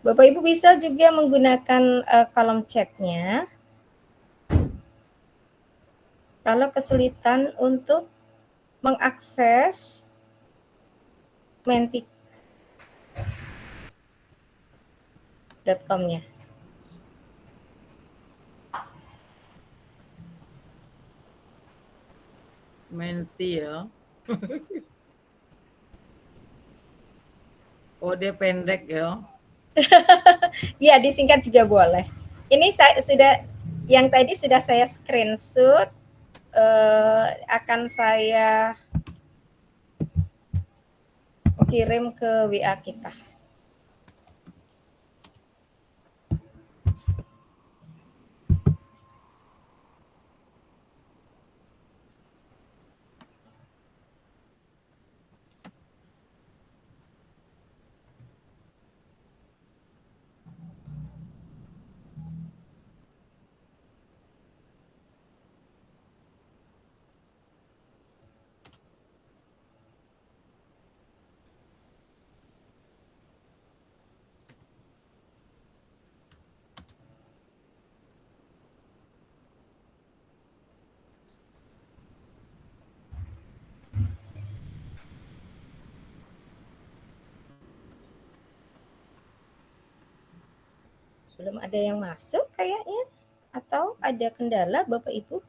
Bapak Ibu bisa juga menggunakan kolom chatnya. Kalau kesulitan untuk mengakses menti.com-nya. Menti ya. Oh, dia pendek ya. Ya, disingkat juga boleh. Ini yang tadi sudah saya screenshot, akan saya kirim ke WA kita. Belum ada yang masuk kayaknya, atau ada kendala Bapak Ibu?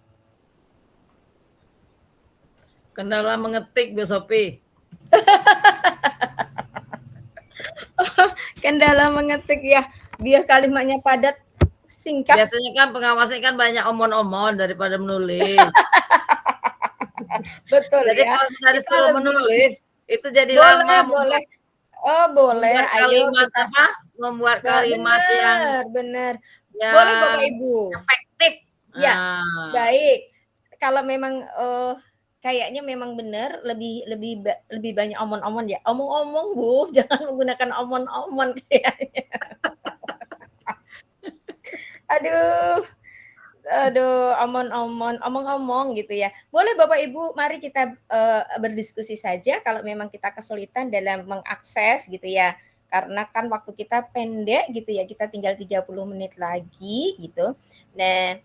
Kendala mengetik Bu Sophie. Kendala mengetik ya, biar kalimatnya padat, singkat. Biasanya kan pengawasnya kan banyak omon-omon daripada menulis. Betul. Jadi ya. kalau sudah disuruh menulis itu jadi boleh, lama. Boleh. Oh boleh. Membuat Ayo kalimat kita apa? Membuat kalimat yang benar. Yang boleh Bapak Ibu. Efektif. Ya, baik. Kalau memang kayaknya memang benar lebih banyak omon-omon ya. Omong-omong Bu, jangan menggunakan omon-omon kayaknya. Aduh, omong-omong gitu ya. Boleh Bapak Ibu, mari kita berdiskusi saja kalau memang kita kesulitan dalam mengakses gitu ya. Karena kan waktu kita pendek gitu ya, kita tinggal 30 menit lagi gitu. Nah,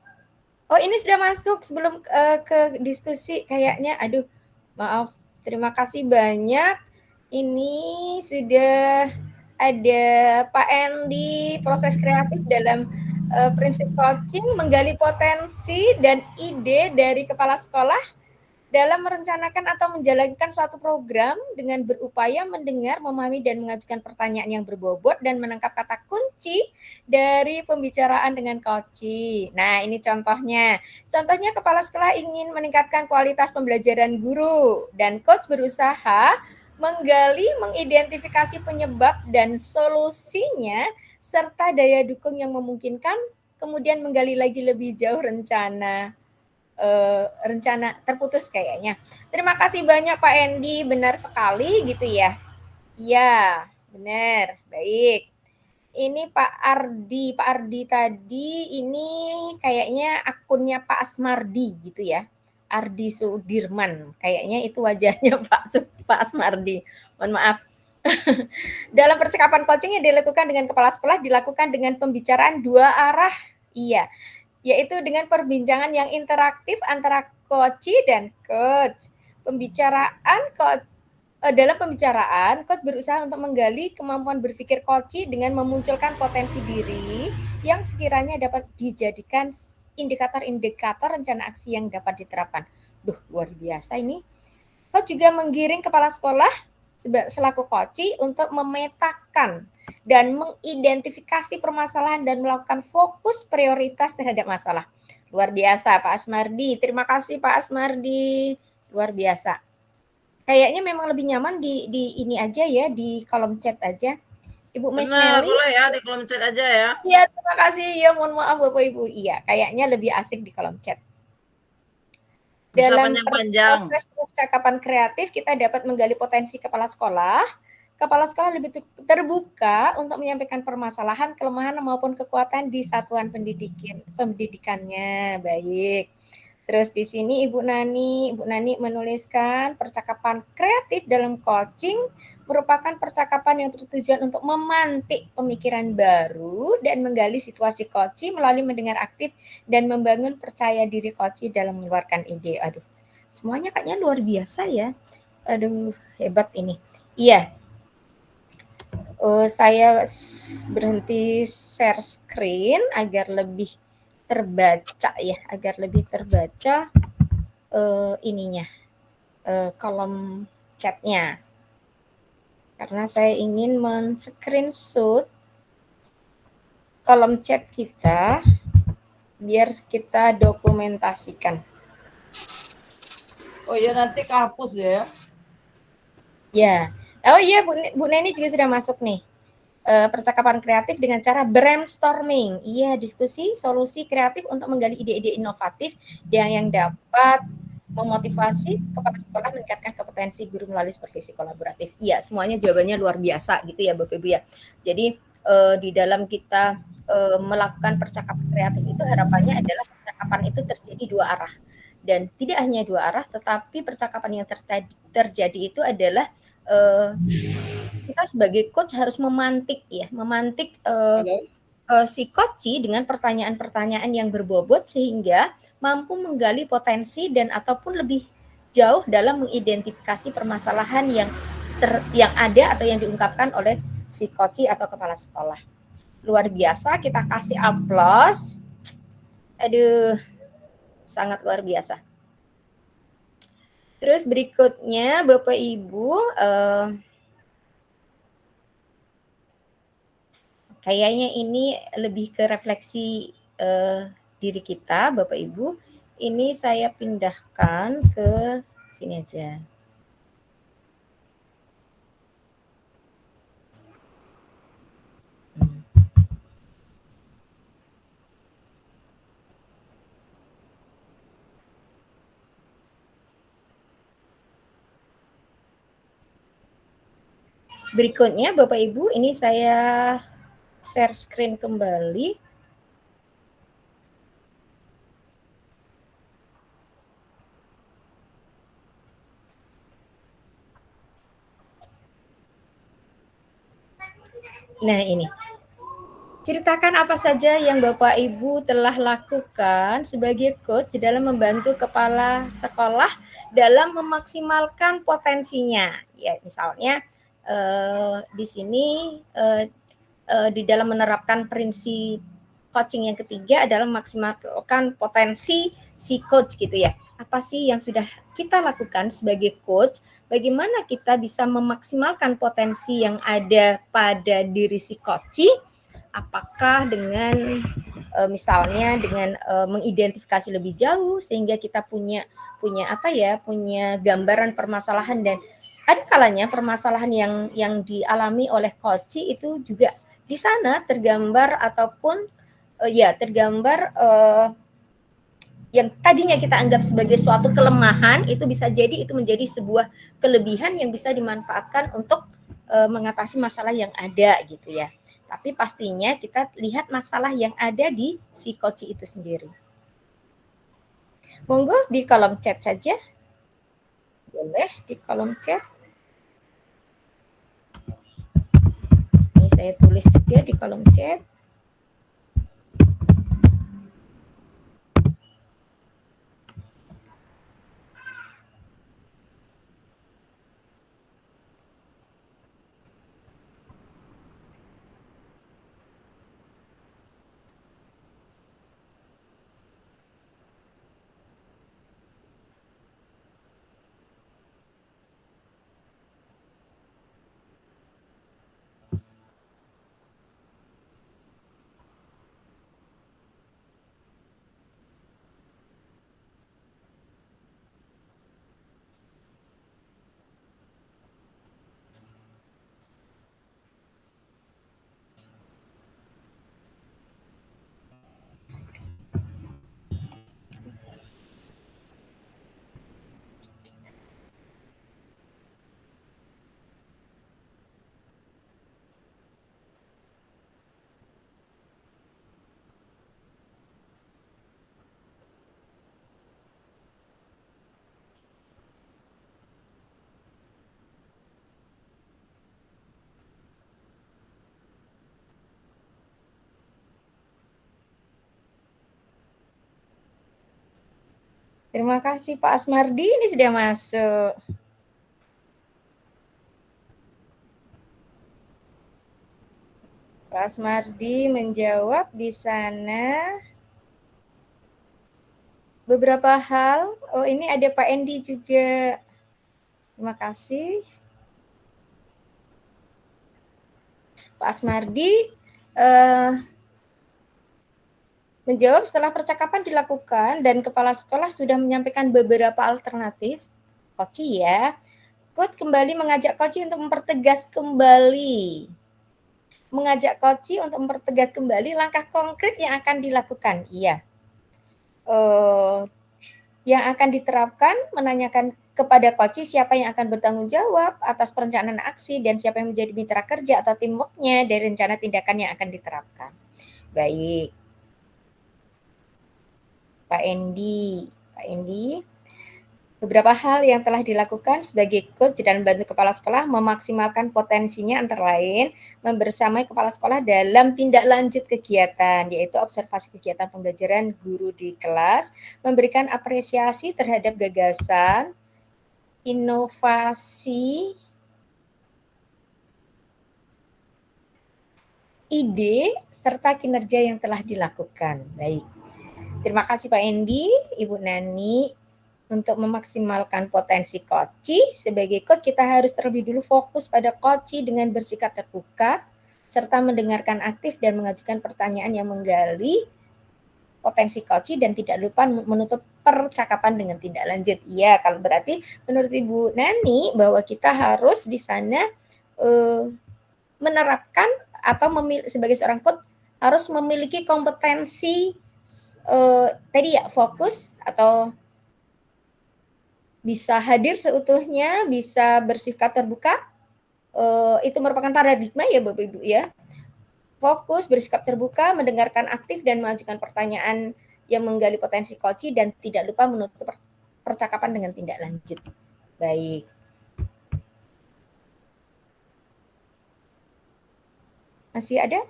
oh ini sudah masuk sebelum ke diskusi kayaknya. Aduh, maaf. Terima kasih banyak. Ini sudah ada Pak Endi, proses kreatif dalam prinsip coaching, menggali potensi dan ide dari kepala sekolah dalam merencanakan atau menjalankan suatu program dengan berupaya mendengar, memahami, dan mengajukan pertanyaan yang berbobot dan menangkap kata kunci dari pembicaraan dengan coach. Nah, ini contohnya. Contohnya kepala sekolah ingin meningkatkan kualitas pembelajaran guru dan coach berusaha menggali, mengidentifikasi penyebab dan solusinya serta daya dukung yang memungkinkan, kemudian menggali lagi lebih jauh rencana terputus kayaknya. Terima kasih banyak Pak Endi, benar sekali gitu ya. Iya, benar. Baik. Ini Pak Ardi tadi ini kayaknya akunnya Pak Asmardi gitu ya. Ardi Sudirman, kayaknya itu wajahnya Pak Asmardi. Mohon maaf. Dalam percakapan coaching yang dilakukan dengan kepala sekolah dilakukan dengan pembicaraan dua arah. Iya, yaitu dengan perbincangan yang interaktif antara coach dan coach. Dalam pembicaraan, coach berusaha untuk menggali kemampuan berpikir coach dengan memunculkan potensi diri yang sekiranya dapat dijadikan indikator-indikator rencana aksi yang dapat diterapkan. Duh, luar biasa ini. Coach juga menggiring kepala sekolah selaku coach untuk memetakan dan mengidentifikasi permasalahan dan melakukan fokus prioritas terhadap masalah. Luar biasa Pak Asmardi. Terima kasih Pak Asmardi. Luar biasa. Kayaknya memang lebih nyaman di ini aja ya, di kolom chat aja. Ibu Miss Benar, Nelly. boleh ya di kolom chat aja ya. Iya, terima kasih. Ya, mohon maaf Bapak Ibu. Iya, kayaknya lebih asik di kolom chat. Bisa Dalam panjang-panjang. proses percakapan kreatif, kita dapat menggali potensi kepala sekolah. Kepala sekolah lebih terbuka untuk menyampaikan permasalahan, kelemahan maupun kekuatan di satuan pendidikannya. Baik. Terus di sini Ibu Nani menuliskan percakapan kreatif dalam coaching merupakan percakapan yang bertujuan untuk memantik pemikiran baru dan menggali situasi coaching melalui mendengar aktif dan membangun percaya diri coaching dalam mengeluarkan ide. Aduh, semuanya kayaknya luar biasa ya. Aduh, hebat ini. Iya. Saya berhenti share screen agar lebih terbaca ya, agar lebih terbaca ininya, kolom chatnya. Karena saya ingin men-screenshot kolom chat kita biar kita dokumentasikan. Oh iya, nanti kehapus ya. Ya. Oh iya, Bu Neni juga sudah masuk nih. Percakapan kreatif dengan cara brainstorming. Iya, diskusi solusi kreatif untuk menggali ide-ide inovatif yang dapat memotivasi kepala sekolah meningkatkan kompetensi guru melalui supervisi kolaboratif. Iya, semuanya jawabannya luar biasa gitu ya Bapak Ibu ya. Jadi di dalam kita melakukan percakapan kreatif itu harapannya adalah percakapan itu terjadi dua arah. Dan tidak hanya dua arah, tetapi percakapan yang terjadi itu adalah kita sebagai coach harus memantik si coach dengan pertanyaan-pertanyaan yang berbobot sehingga mampu menggali potensi dan ataupun lebih jauh dalam mengidentifikasi permasalahan yang ada atau yang diungkapkan oleh si coach atau kepala sekolah. Luar biasa, kita kasih aplaus. Aduh, sangat luar biasa. Terus berikutnya Bapak Ibu, kayaknya ini lebih ke refleksi diri kita, Bapak Ibu. Ini saya pindahkan ke sini aja. Berikutnya Bapak Ibu, ini saya share screen kembali. Nah ini. Ceritakan apa saja yang Bapak Ibu telah lakukan sebagai coach dalam membantu kepala sekolah dalam memaksimalkan potensinya. Ya, misalnya di sini di dalam menerapkan prinsip coaching yang ketiga adalah memaksimalkan potensi si coach gitu ya. Apa sih yang sudah kita lakukan sebagai coach? Bagaimana kita bisa memaksimalkan potensi yang ada pada diri si coach? Apakah dengan misalnya dengan mengidentifikasi lebih jauh sehingga kita punya gambaran permasalahan, dan ada kalanya permasalahan yang dialami oleh coach itu juga di sana tergambar ataupun tergambar yang tadinya kita anggap sebagai suatu kelemahan itu bisa jadi itu menjadi sebuah kelebihan yang bisa dimanfaatkan untuk mengatasi masalah yang ada gitu ya. Tapi pastinya kita lihat masalah yang ada di si coach itu sendiri. Monggo di kolom chat saja. Boleh di kolom chat. Ini saya tulis juga di kolom chat. Terima kasih Pak Asmardi, ini sudah masuk. Pak Asmardi menjawab di sana beberapa hal. Oh, ini ada Pak Endi juga. Terima kasih. Pak Asmardi menjawab setelah percakapan dilakukan dan kepala sekolah sudah menyampaikan beberapa alternatif. Koci ya. Coach kembali mengajak Koci untuk mempertegas kembali. Mengajak Koci untuk mempertegas kembali langkah konkret yang akan dilakukan. Iya. Yang akan diterapkan, menanyakan kepada Koci siapa yang akan bertanggung jawab atas perencanaan aksi dan siapa yang menjadi mitra kerja atau teamwork-nya dari rencana tindakan yang akan diterapkan. Baik. Pak Endi, beberapa hal yang telah dilakukan sebagai coach dan membantu kepala sekolah memaksimalkan potensinya antara lain membersamai kepala sekolah dalam tindak lanjut kegiatan, yaitu observasi kegiatan pembelajaran guru di kelas, memberikan apresiasi terhadap gagasan, inovasi, ide, serta kinerja yang telah dilakukan. Baik. Terima kasih Pak Endi, Ibu Nani. Untuk memaksimalkan potensi Koci, sebagai coach kita harus terlebih dulu fokus pada Koci dengan bersikap terbuka, serta mendengarkan aktif dan mengajukan pertanyaan yang menggali potensi Koci dan tidak lupa menutup percakapan dengan tindak lanjut. Iya, kalau berarti menurut Ibu Nani bahwa kita harus di sana menerapkan atau sebagai seorang coach harus memiliki kompetensi tadi ya, fokus atau bisa hadir seutuhnya, bisa bersikap terbuka, itu merupakan paradigma ya Bapak Ibu ya. Fokus, bersikap terbuka, mendengarkan aktif dan mengajukan pertanyaan yang menggali potensi Koci dan tidak lupa menutup percakapan dengan tindak lanjut. Baik. Masih ada?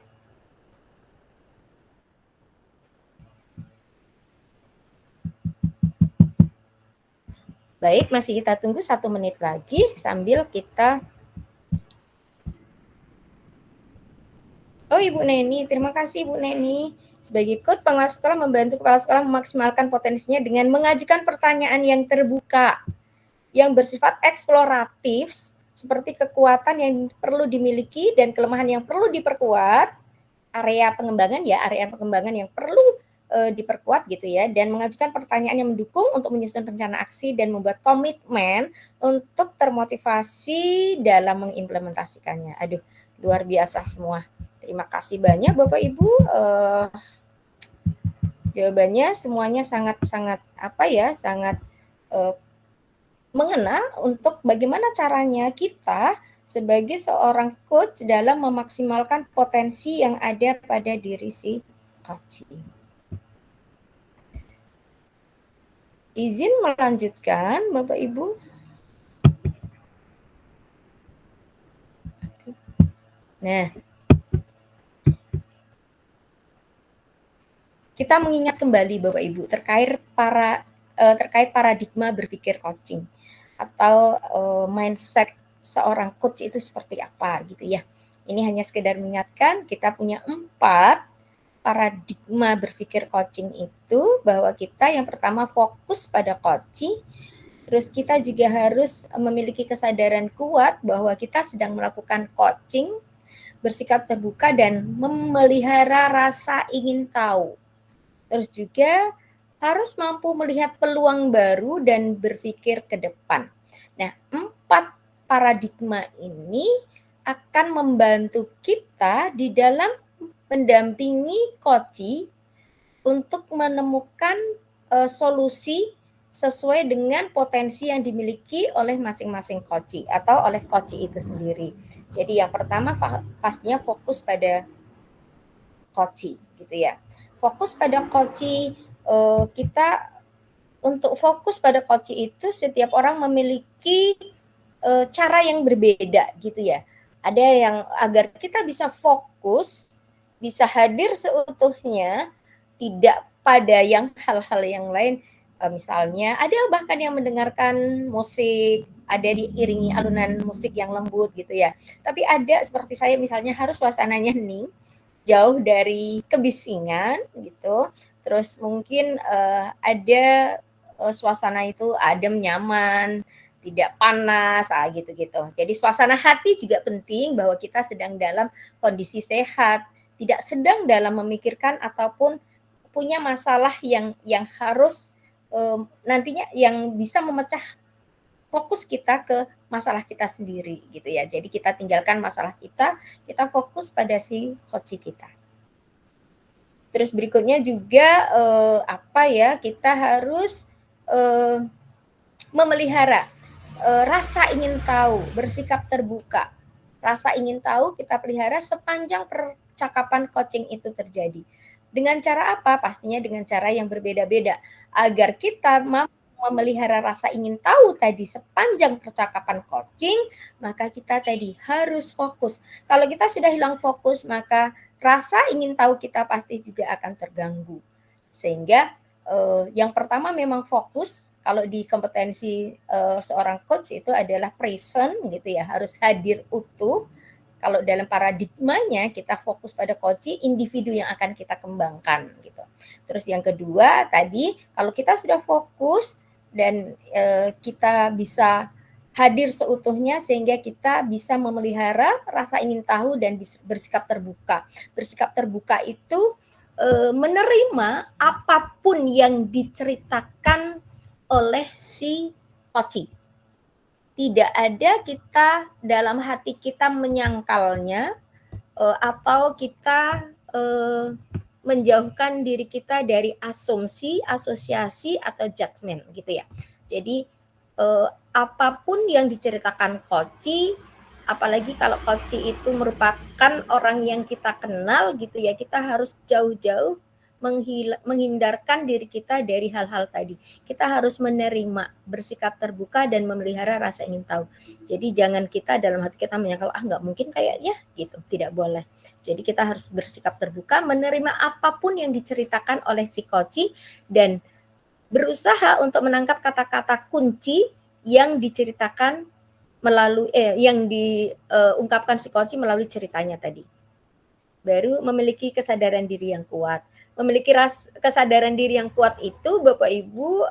Baik, masih kita tunggu 1 menit lagi sambil kita. Oh, Ibu Neni, terima kasih Ibu Neni. Sebagai coach, pengelola sekolah membantu kepala sekolah memaksimalkan potensinya dengan mengajukan pertanyaan yang terbuka, yang bersifat eksploratif, seperti kekuatan yang perlu dimiliki dan kelemahan yang perlu diperkuat, area pengembangan yang perlu diperkuat gitu ya, dan mengajukan pertanyaan yang mendukung untuk menyusun rencana aksi dan membuat komitmen untuk termotivasi dalam mengimplementasikannya. Aduh, luar biasa semua. Terima kasih banyak Bapak Ibu. Jawabannya semuanya sangat-sangat sangat mengena untuk bagaimana caranya kita sebagai seorang coach dalam memaksimalkan potensi yang ada pada diri si coach. Izin melanjutkan Bapak Ibu. Nah, kita mengingat kembali Bapak Ibu terkait paradigma berpikir coaching atau mindset seorang coach itu seperti apa gitu ya. Ini hanya sekedar mengingatkan, kita punya 4 paradigma berpikir coaching itu, bahwa kita yang pertama fokus pada coaching, terus kita juga harus memiliki kesadaran kuat bahwa kita sedang melakukan coaching, bersikap terbuka dan memelihara rasa ingin tahu. Terus juga harus mampu melihat peluang baru dan berpikir ke depan. Nah, 4 paradigma ini akan membantu kita di dalam mendampingi coach untuk menemukan solusi sesuai dengan potensi yang dimiliki oleh masing-masing coach atau oleh coach itu sendiri. Jadi yang pertama pastinya fokus pada coach gitu ya. Fokus pada coach, kita untuk fokus pada coach itu setiap orang memiliki cara yang berbeda gitu ya. Ada yang agar kita bisa fokus, bisa hadir seutuhnya, tidak pada yang hal-hal yang lain. Misalnya ada bahkan yang mendengarkan musik, ada diiringi alunan musik yang lembut gitu ya. Tapi ada seperti saya misalnya harus suasananya hening, jauh dari kebisingan gitu. Terus mungkin ada suasana itu adem, nyaman, tidak panas, gitu-gitu. Jadi suasana hati juga penting, bahwa kita sedang dalam kondisi sehat, tidak sedang dalam memikirkan ataupun punya masalah yang harus nantinya yang bisa memecah fokus kita ke masalah kita sendiri gitu ya. Jadi kita tinggalkan masalah kita fokus pada si coach kita. Terus berikutnya juga kita harus memelihara rasa ingin tahu, bersikap terbuka. Rasa ingin tahu kita pelihara sepanjang percakapan coaching itu terjadi. Dengan cara apa? Pastinya dengan cara yang berbeda-beda. Agar kita mampu memelihara rasa ingin tahu tadi sepanjang percakapan coaching, maka kita tadi harus fokus. Kalau kita sudah hilang fokus, maka rasa ingin tahu kita pasti juga akan terganggu. Sehingga yang pertama memang fokus. Kalau di kompetensi seorang coach itu adalah present gitu ya, harus hadir utuh. Kalau dalam paradigmanya kita fokus pada coach, individu yang akan kita kembangkan gitu. Terus yang kedua tadi, kalau kita sudah fokus dan kita bisa hadir seutuhnya sehingga kita bisa memelihara rasa ingin tahu dan bersikap terbuka. Bersikap terbuka itu menerima apapun yang diceritakan oleh si coach. Tidak ada kita dalam hati kita menyangkalnya atau kita menjauhkan diri kita dari asumsi, asosiasi atau judgement gitu ya. Jadi apapun yang diceritakan coach, apalagi kalau coach itu merupakan orang yang kita kenal gitu ya, kita harus jauh-jauh menghindarkan diri kita dari hal-hal tadi. Kita harus menerima, bersikap terbuka dan memelihara rasa ingin tahu. Jadi jangan kita dalam hati kita menyangkal nggak mungkin kayaknya gitu, tidak boleh. Jadi kita harus bersikap terbuka, menerima apapun yang diceritakan oleh si coach dan berusaha untuk menangkap kata-kata kunci yang diceritakan melalui yang diungkapkan si coach melalui ceritanya tadi. Baru memiliki kesadaran diri yang kuat. Memiliki kesadaran diri yang kuat itu Bapak Ibu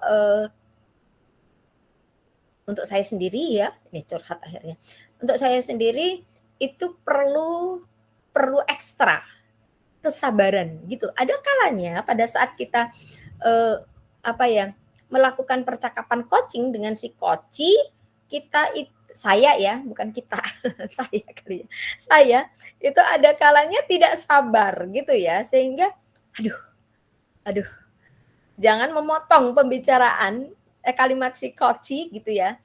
untuk saya sendiri ya, ini curhat akhirnya. Untuk saya sendiri itu perlu ekstra kesabaran gitu. Ada kalanya pada saat kita melakukan percakapan coaching dengan si coach, saya ya, bukan kita, saya kali ya. Saya itu ada kalanya tidak sabar gitu ya, sehingga aduh, jangan memotong pembicaraan kalimat si coach gitu ya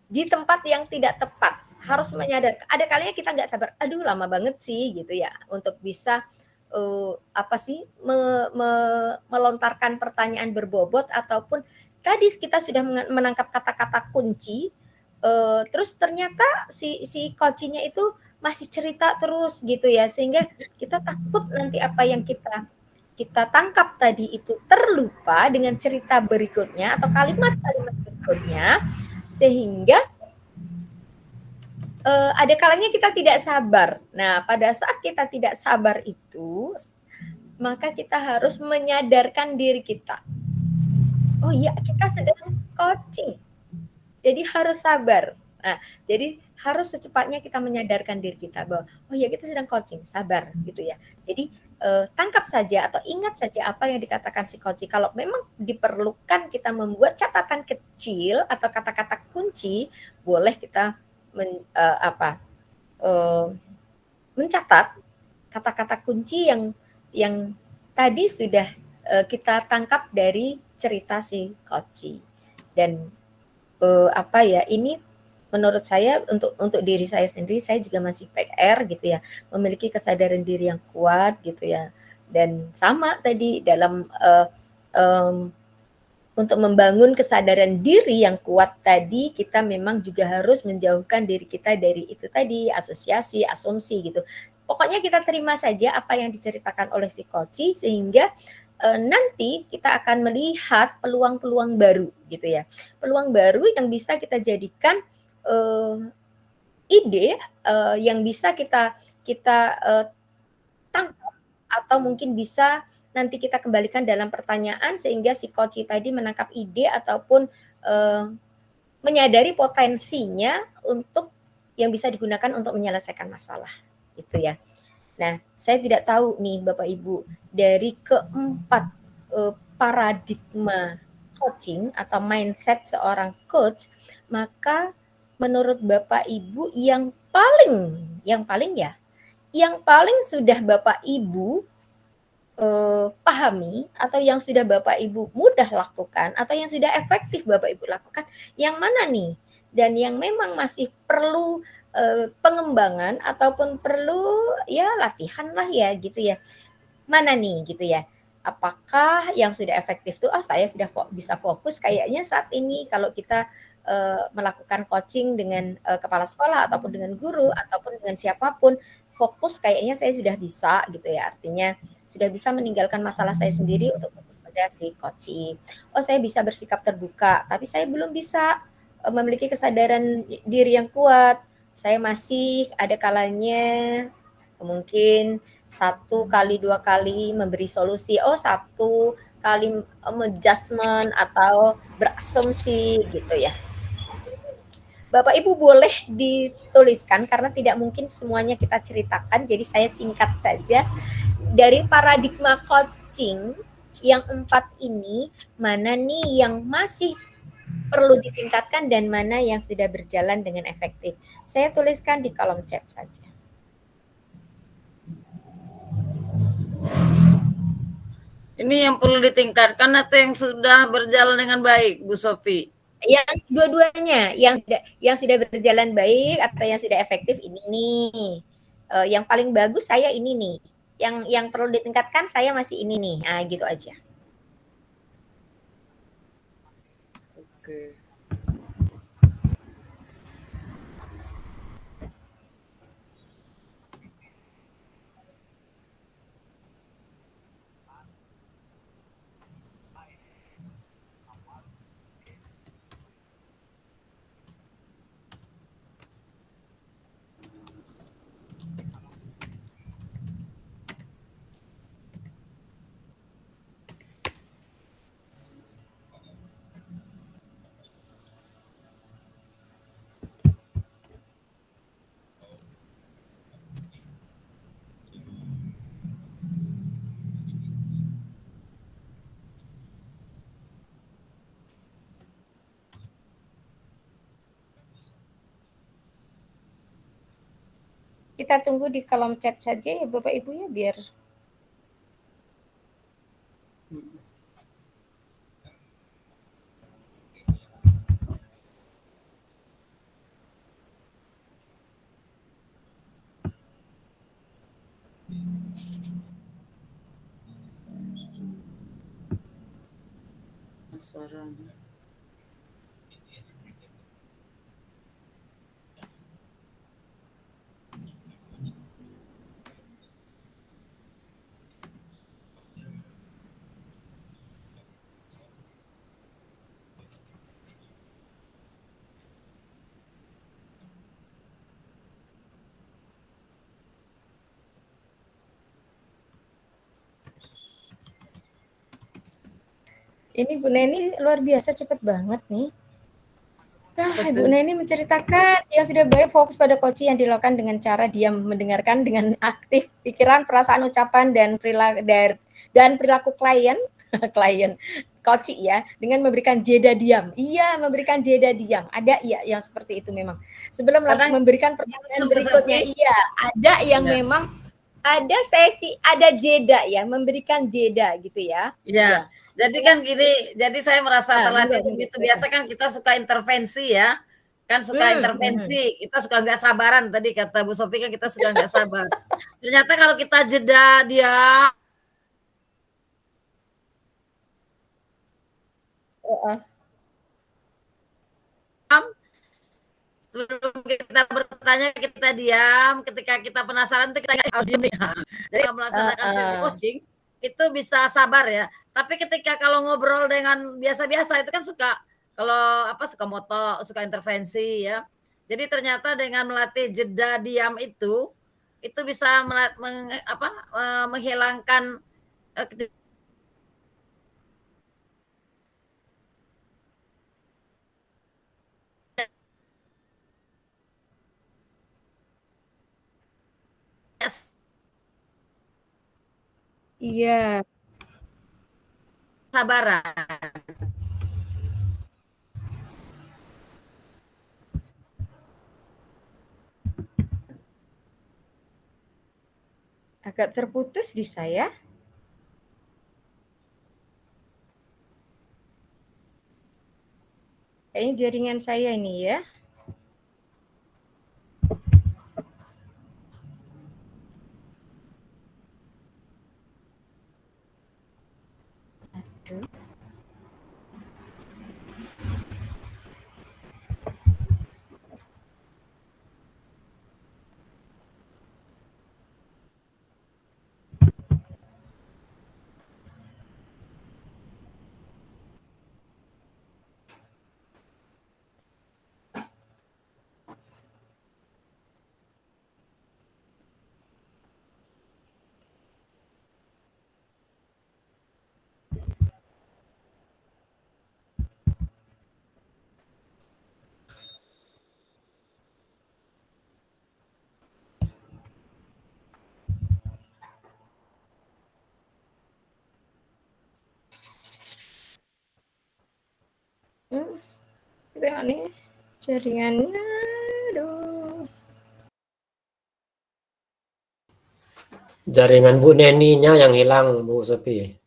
di tempat yang tidak tepat. Harus menyadar. Ada kalinya kita nggak sabar. Aduh, lama banget sih gitu ya untuk bisa melontarkan pertanyaan berbobot ataupun tadi kita sudah menangkap kata-kata kunci. Terus ternyata si coachnya itu masih cerita terus gitu ya, sehingga kita takut nanti apa yang kita tangkap tadi itu terlupa dengan cerita berikutnya atau kalimat-kalimat berikutnya, sehingga ada kalanya kita tidak sabar. Nah, pada saat kita tidak sabar itu, maka kita harus menyadarkan diri kita. Oh iya, kita sedang coaching. Jadi harus sabar. Nah, jadi harus secepatnya kita menyadarkan diri kita bahwa oh iya kita sedang coaching, sabar gitu ya. Jadi tangkap saja atau ingat saja apa yang dikatakan si coach. Kalau memang diperlukan kita membuat catatan kecil atau kata-kata kunci, boleh kita mencatat kata-kata kunci yang tadi sudah kita tangkap dari cerita si coach. Dan ini menurut saya untuk diri saya sendiri, saya juga masih PR gitu ya, memiliki kesadaran diri yang kuat gitu ya. Dan sama tadi dalam untuk membangun kesadaran diri yang kuat tadi, kita memang juga harus menjauhkan diri kita dari itu tadi, asosiasi, asumsi gitu. Pokoknya kita terima saja apa yang diceritakan oleh si coach, sehingga nanti kita akan melihat peluang-peluang baru gitu ya. Peluang baru yang bisa kita jadikan ide yang bisa kita tangkap atau mungkin bisa nanti kita kembalikan dalam pertanyaan sehingga si coach tadi menangkap ide ataupun menyadari potensinya untuk yang bisa digunakan untuk menyelesaikan masalah gitu ya. Nah, saya tidak tahu nih Bapak Ibu, dari keempat paradigma coaching atau mindset seorang coach, maka menurut Bapak Ibu yang paling sudah Bapak Ibu pahami atau yang sudah Bapak Ibu mudah lakukan atau yang sudah efektif Bapak Ibu lakukan, yang mana nih? Dan yang memang masih perlu pengembangan ataupun perlu ya latihan lah ya gitu ya. Mana nih gitu ya. Apakah yang sudah efektif tuh saya sudah bisa fokus kayaknya saat ini kalau kita melakukan coaching dengan kepala sekolah ataupun dengan guru ataupun dengan siapapun, fokus kayaknya saya sudah bisa gitu ya. Artinya sudah bisa meninggalkan masalah saya sendiri untuk fokus pada si coaching. Oh, saya bisa bersikap terbuka, tapi saya belum bisa memiliki kesadaran diri yang kuat. Saya masih ada kalanya mungkin 1 kali 2 kali memberi solusi. Oh, 1 kali menjudgment atau berasumsi gitu ya. Bapak Ibu boleh dituliskan karena tidak mungkin semuanya kita ceritakan, jadi saya singkat saja. Dari paradigma coaching yang 4 ini, mana nih yang masih perlu ditingkatkan dan mana yang sudah berjalan dengan efektif. Saya tuliskan di kolom chat saja. Ini yang perlu ditingkatkan atau yang sudah berjalan dengan baik, Bu Sofi? Yang dua-duanya, yang sudah berjalan baik atau yang sudah efektif ini nih. Yang paling bagus saya ini nih. Yang perlu ditingkatkan saya masih ini nih. Nah, gitu aja. Oke. Kita tunggu di kolom chat saja ya Bapak Ibu ya, biar Suaranya. ini Bu Neni luar biasa cepat banget nih. Betul. Bu Neni menceritakan yang sudah baik fokus pada coaching yang dilakukan dengan cara diam, mendengarkan dengan aktif pikiran, perasaan, ucapan dan perilaku klien coaching ya, dengan memberikan jeda diam. Iya, memberikan jeda diam. Ada iya yang seperti itu memang. Sebelum memberikan pertanyaan berikutnya, iya, ada yang memang ada sesi, ada jeda ya, memberikan jeda gitu ya. Iya. Jadi kan gini, jadi saya merasa terlatih begitu. Biasa kan kita suka intervensi ya, kan suka intervensi, kita suka nggak sabaran. Tadi kata Bu Sofi kan kita suka nggak sabar. Ternyata kalau kita jeda dia, sebelum kita bertanya kita diam, ketika kita penasaran itu kita harus diam. Jadi kalau melaksanakan sesi coaching itu bisa sabar ya. Tapi ketika kalau ngobrol dengan biasa-biasa itu kan suka kalau suka moto, suka intervensi ya. Jadi ternyata dengan melatih jeda diam itu bisa menghilangkan iya. Sabaran. Agak terputus di saya. Kayaknya jaringan saya ini ya. Aduh. Gimana nih jaringannya? Aduh. Jaringan Bu Neninya yang hilang, Bu Sofi.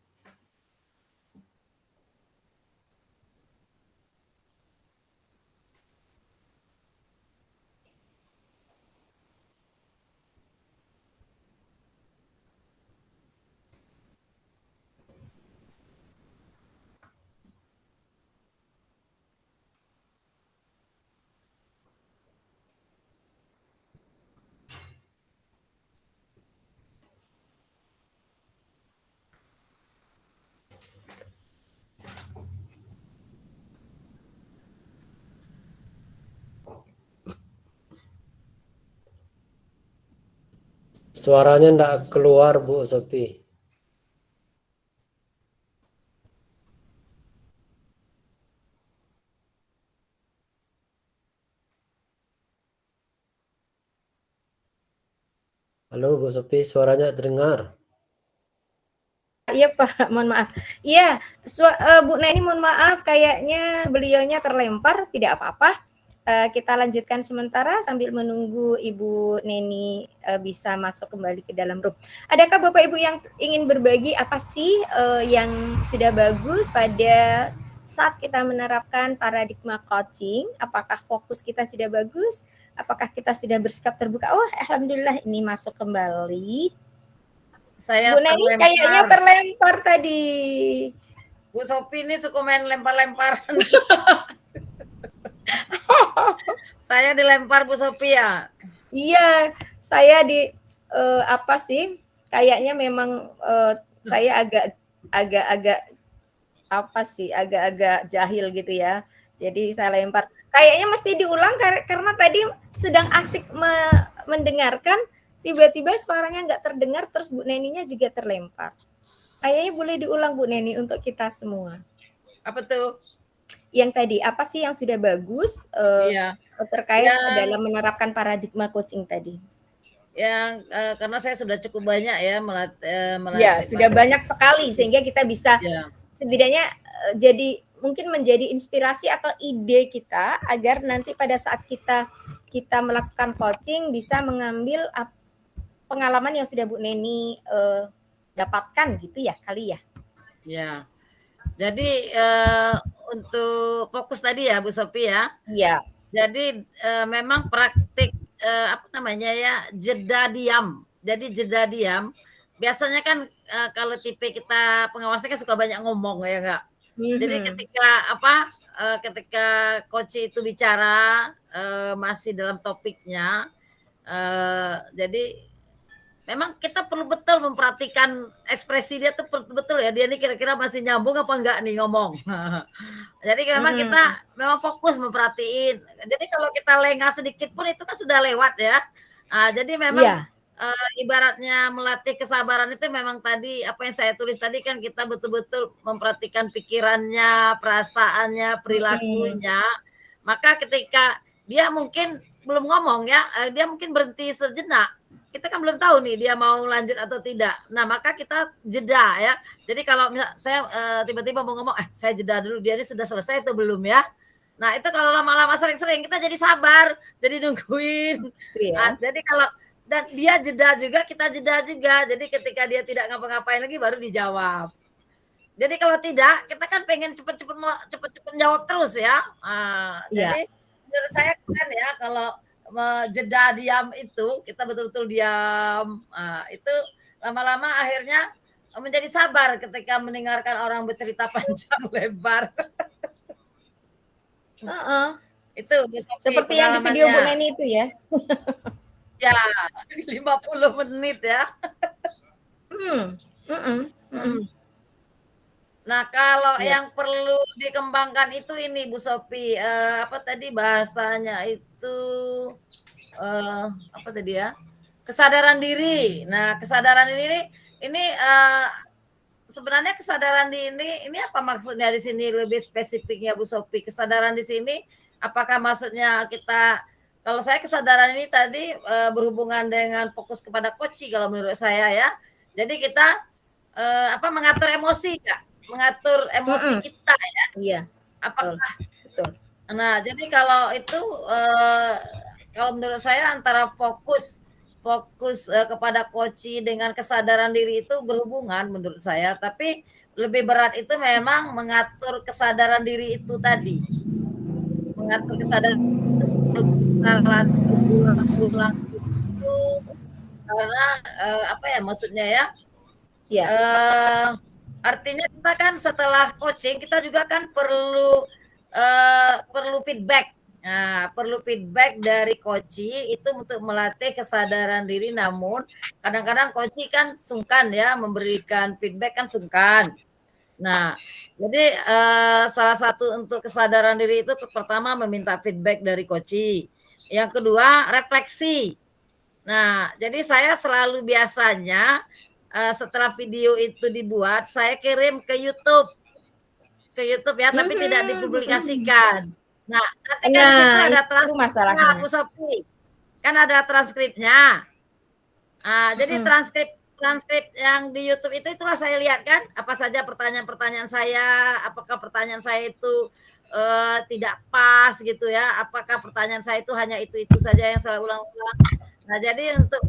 Suaranya enggak keluar, Bu Sofi. Halo Bu Sofi, suaranya terdengar. Iya Pak, mohon maaf. Iya, Bu Neni mohon maaf, kayaknya beliaunya terlempar, tidak apa-apa. kita lanjutkan sementara sambil menunggu Ibu Neni bisa masuk kembali ke dalam room. Adakah Bapak Ibu yang ingin berbagi apa sih yang sudah bagus pada saat kita menerapkan paradigma coaching? Apakah fokus kita sudah bagus? Apakah kita sudah bersikap terbuka? Oh, alhamdulillah ini masuk kembali. Saya Bu Neni kayaknya terlempar tadi. Bu Sophie ini suka main lempar-lemparan. Saya dilempar Bu Sophia. Iya, saya apa sih? Kayaknya memang saya agak apa sih? Agak-agak jahil gitu ya. Jadi saya lempar. Kayaknya mesti diulang karena tadi sedang asik mendengarkan, tiba-tiba suaranya nggak terdengar, terus Bu Neninya juga terlempar. Kayaknya boleh diulang Bu Neni untuk kita semua. Apa tuh? Yang tadi, apa sih yang sudah bagus terkait dalam menerapkan paradigma coaching tadi? Yang karena saya sudah cukup banyak ya melatih. Ya, sudah banyak sekali sehingga kita bisa setidaknya jadi mungkin menjadi inspirasi atau ide kita agar nanti pada saat kita melakukan coaching bisa mengambil pengalaman yang sudah Bu Neni dapatkan gitu ya kali ya. Ya. Jadi untuk fokus tadi ya Bu Sophie ya. Iya. Jadi memang praktik apa namanya ya jeda diam. Jadi jeda diam. Biasanya kan kalau tipe kita pengawasnya kan suka banyak ngomong ya enggak. Jadi ketika coach itu bicara masih dalam topiknya, jadi memang kita perlu betul memperhatikan ekspresi dia tuh betul ya, dia ini kira-kira masih nyambung apa enggak nih ngomong. Jadi memang kita memang fokus memperhatiin. Jadi kalau kita lengah sedikit pun itu kan sudah lewat ya. Jadi memang ibaratnya melatih kesabaran itu memang tadi apa yang saya tulis tadi kan kita betul-betul memperhatikan pikirannya, perasaannya, perilakunya. Maka ketika dia mungkin belum ngomong ya, dia mungkin berhenti sejenak. Kita kan belum tahu nih dia mau lanjut atau tidak. Nah, maka kita jeda ya. Jadi kalau saya tiba-tiba mau ngomong, saya jeda dulu, dia ini sudah selesai atau belum ya. Nah, itu kalau lama-lama sering-sering kita jadi sabar, jadi nungguin. Nah, jadi kalau dan dia jeda juga, kita jeda juga. Jadi ketika dia tidak ngapa-ngapain lagi baru dijawab. Jadi kalau tidak, kita kan pengen cepet-cepet jawab terus ya. Jadi menurut saya keren ya kalau jeda diam itu kita betul-betul diam, itu lama-lama akhirnya menjadi sabar ketika mendengarkan orang bercerita panjang lebar. Itu seperti yang di video Bu Neni itu ya. Ya 50 menit ya. Nah kalau yang perlu dikembangkan itu ini Bu Sophie, apa tadi bahasanya itu apa tadi ya, kesadaran diri. Nah kesadaran ini sebenarnya kesadaran ini apa maksudnya di sini lebih spesifiknya Bu Sophie? Kesadaran di sini apakah maksudnya kita, kalau saya kesadaran ini tadi berhubungan dengan fokus kepada coaching kalau menurut saya ya. Jadi kita mengatur emosi ya. Mengatur emosi kita ya. Iya. Apakah betul. Nah, jadi kalau itu kalau menurut saya antara fokus kepada coaching dengan kesadaran diri itu berhubungan menurut saya, tapi lebih berat itu memang mengatur kesadaran diri itu tadi. Mengatur kesadaran ulang itu karena apa ya maksudnya ya? Iya. Artinya kita kan setelah coaching kita juga kan perlu feedback. Nah, perlu feedback dari coaching itu untuk melatih kesadaran diri. Namun kadang-kadang coaching kan sungkan ya memberikan feedback kan sungkan. Nah, jadi salah satu untuk kesadaran diri itu pertama meminta feedback dari coaching. Yang kedua refleksi. Nah, jadi saya selalu biasanya setelah video itu dibuat, saya kirim ke YouTube ya, tapi tidak dipublikasikan. Nah, nanti kan di situ ada transkripnya, Bu Sophie. Kan ada transkripnya. Jadi transkrip yang di YouTube itulah saya lihat kan, apa saja pertanyaan-pertanyaan saya, apakah pertanyaan saya itu tidak pas gitu ya. Apakah pertanyaan saya itu hanya itu saja yang saya ulang-ulang. Nah, jadi untuk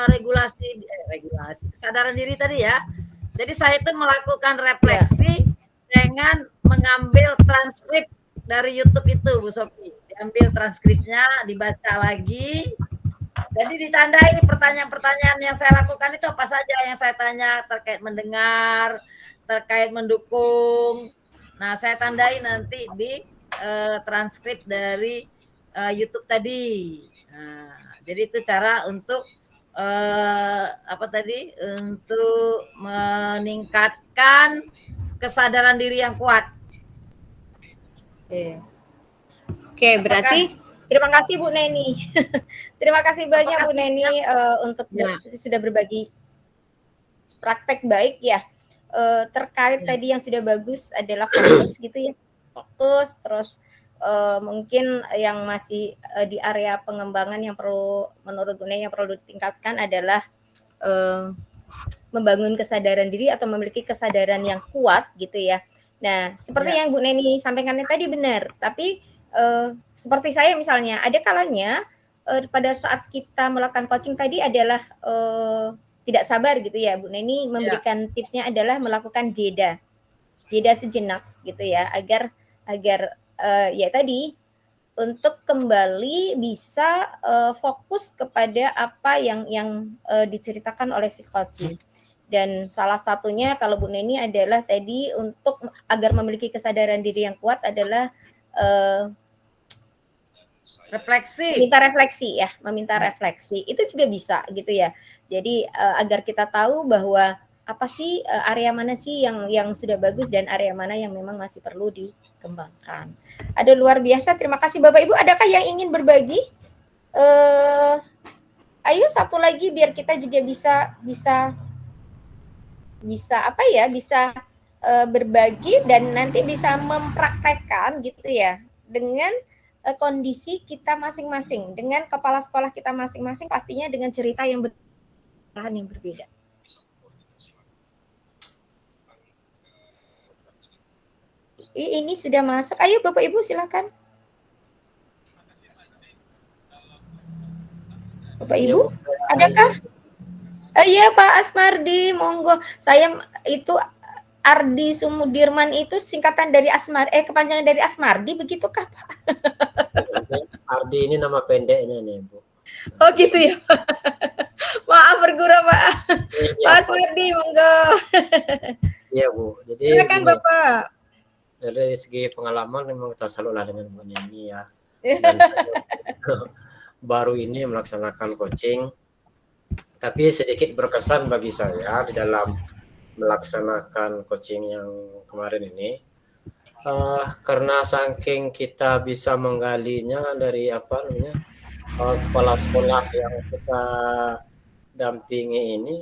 regulasi kesadaran diri tadi ya. Jadi saya itu melakukan refleksi dengan mengambil transkrip dari YouTube itu, Bu Sophie. Diambil transkripnya, dibaca lagi. Jadi ditandai pertanyaan-pertanyaan yang saya lakukan itu apa saja yang saya tanya terkait mendengar, terkait mendukung. Nah, saya tandai nanti di transkrip dari YouTube tadi. Nah, jadi itu cara untuk apa tadi? Untuk meningkatkan kesadaran diri yang kuat. Oke, berarti terima kasih Bu Neni. Terima kasih banyak Bu Neni untuk sudah berbagi praktek baik ya. Terkait tadi yang sudah bagus adalah fokus gitu ya. Fokus, terus mungkin yang masih di area pengembangan yang perlu menurut Bu Neni yang perlu ditingkatkan adalah membangun kesadaran diri atau memiliki kesadaran yang kuat gitu ya. Nah, seperti yang Bu Neni sampaikan tadi benar, tapi seperti saya misalnya, ada kalanya pada saat kita melakukan coaching tadi adalah tidak sabar gitu ya, Bu Neni memberikan tipsnya adalah melakukan jeda sejenak gitu ya, agar ya tadi untuk kembali bisa fokus kepada apa yang diceritakan oleh si coaching. Dan salah satunya kalau Bu Neni adalah tadi untuk agar memiliki kesadaran diri yang kuat adalah meminta refleksi itu juga bisa gitu ya. Jadi agar kita tahu bahwa apa sih area mana sih yang sudah bagus dan area mana yang memang masih perlu dikembangkan. Ada luar biasa. Terima kasih Bapak Ibu. Adakah yang ingin berbagi? Ayo satu lagi biar kita juga bisa apa ya? Bisa berbagi dan nanti bisa mempraktekkan gitu ya dengan kondisi kita masing-masing, dengan kepala sekolah kita masing-masing, pastinya dengan cerita yang berbeda. Ini sudah masuk. Ayo Bapak Ibu silakan. Bapak Ibu, adakah? Iya Pak Asmardi, monggo. Saya itu Ardi Sumudirman itu singkatan dari kepanjangan dari Asmardi, begitukah Pak? Ardi ini nama pendeknya nih Bu. Oh gitu ya. Maaf bergurau Pak. Pak Asmardi, monggo. Iya Bu. Jadi silakan Bapak. Dari segi pengalaman memang kita selalu dengan Bu Neni ya. Dan baru ini melaksanakan coaching, tapi sedikit berkesan bagi saya di dalam melaksanakan coaching yang kemarin ini, karena saking kita bisa menggalinya dari kepala sekolah yang kita dampingi ini,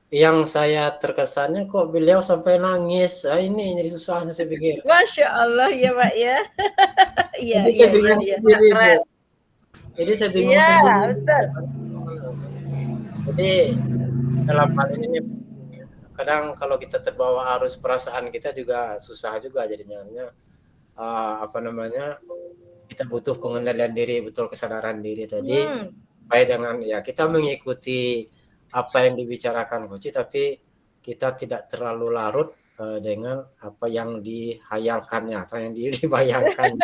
yang saya terkesannya kok beliau sampai nangis. Ini jadi susahnya saya pikir. Masya Allah ya Pak ya. Jadi saya bingung sendiri Bu. Jadi saya bingung sendiri. Betul. Jadi dalam hal ini kadang kalau kita terbawa arus perasaan kita juga susah juga jadinya. Kita butuh pengendalian diri, betul kesadaran diri tadi. Baik dengan kita mengikuti apa yang dibicarakan coach, tapi kita tidak terlalu larut dengan apa yang dihayalkannya atau yang dibayangkan.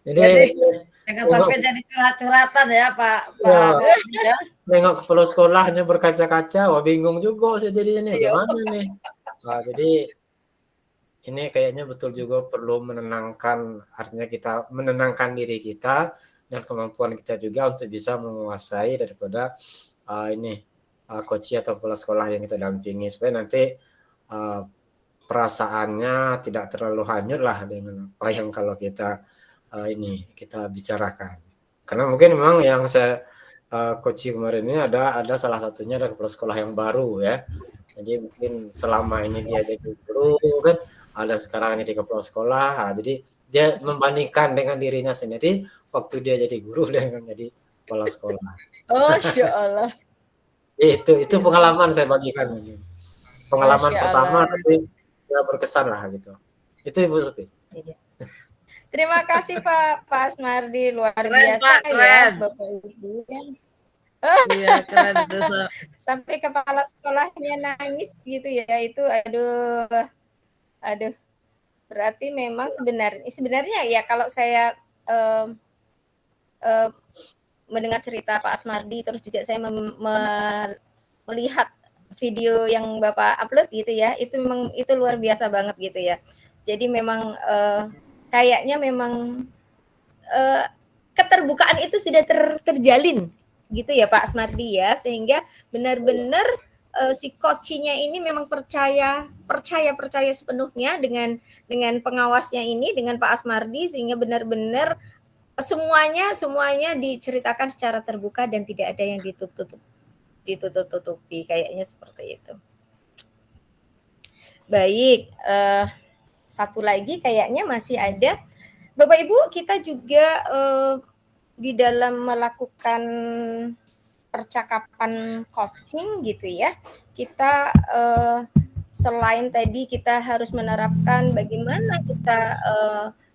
Jadi jangan sampai jadi curhat-curhatan ya Pak. Ya. Nengok kepala sekolahnya berkaca-kaca, bingung juga saya jadinya nih, gimana nih. Nah, jadi ini kayaknya betul juga perlu menenangkan, artinya kita menenangkan diri kita dan kemampuan kita juga untuk bisa menguasai daripada coach atau kepala sekolah yang kita dampingi, supaya nanti perasaannya tidak terlalu hanyut lah dengan apa yang kalau kita kita bicarakan. Karena mungkin memang yang saya coaching kemarin ini ada salah satunya ada kepala sekolah yang baru ya. Jadi mungkin selama ini dia jadi guru kan, ada sekarang jadi kepala sekolah. Jadi dia membandingkan dengan dirinya sendiri waktu dia jadi guru dengan jadi kepala sekolah. Oh, Masya Allah. Itu pengalaman saya bagikan. Pengalaman pertama tapi ya berkesan lah gitu. Itu Ibu Suti. Iya. Terima kasih Pak Asmardi, luar Keren, biasa Pak, ya keren. Bapak Ibu. Iya, keren itu. Sampai kepala sekolahnya nangis gitu ya, itu aduh. Berarti memang sebenarnya ya kalau saya mendengar cerita Pak Asmardi, terus juga saya melihat video yang Bapak upload gitu ya, itu memang itu luar biasa banget gitu ya. Jadi memang kayaknya memang keterbukaan itu sudah terjalin gitu ya Pak Asmardi ya, sehingga benar-benar si coachnya ini memang percaya sepenuhnya dengan pengawasnya ini, dengan Pak Asmardi, sehingga benar-benar semuanya diceritakan secara terbuka dan tidak ada yang ditutup-tutupi, kayaknya seperti itu. Baik, satu lagi kayaknya masih ada. Bapak Ibu, kita juga di dalam melakukan percakapan coaching gitu ya, kita selain tadi kita harus menerapkan bagaimana kita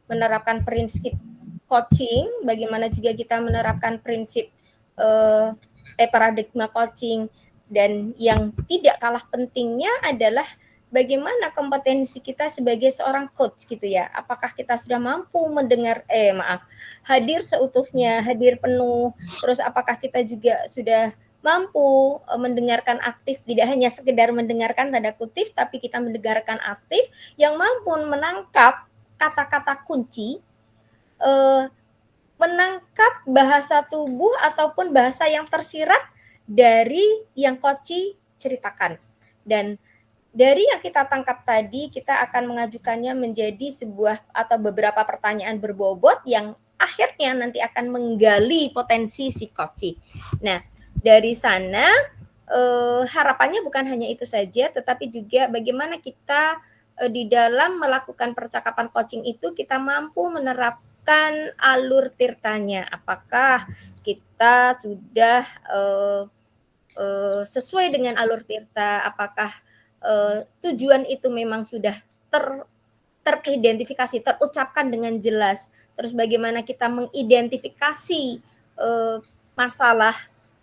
menerapkan prinsip coaching, bagaimana juga kita menerapkan prinsip paradigma coaching, dan yang tidak kalah pentingnya adalah bagaimana kompetensi kita sebagai seorang coach gitu ya. Apakah kita sudah mampu hadir seutuhnya, hadir penuh, terus apakah kita juga sudah mampu mendengarkan aktif, tidak hanya sekedar mendengarkan tanda kutip, tapi kita mendengarkan aktif yang mampu menangkap kata-kata kunci, menangkap bahasa tubuh ataupun bahasa yang tersirat dari yang coach ceritakan. Dan dari yang kita tangkap tadi, kita akan mengajukannya menjadi sebuah atau beberapa pertanyaan berbobot yang akhirnya nanti akan menggali potensi si coach. Nah, dari sana harapannya bukan hanya itu saja, tetapi juga bagaimana kita di dalam melakukan percakapan coaching itu kita mampu menerapkan alur tirtanya. Apakah kita sudah sesuai dengan alur tirta? Apakah tujuan itu memang sudah teridentifikasi, terucapkan dengan jelas? Terus bagaimana kita mengidentifikasi masalah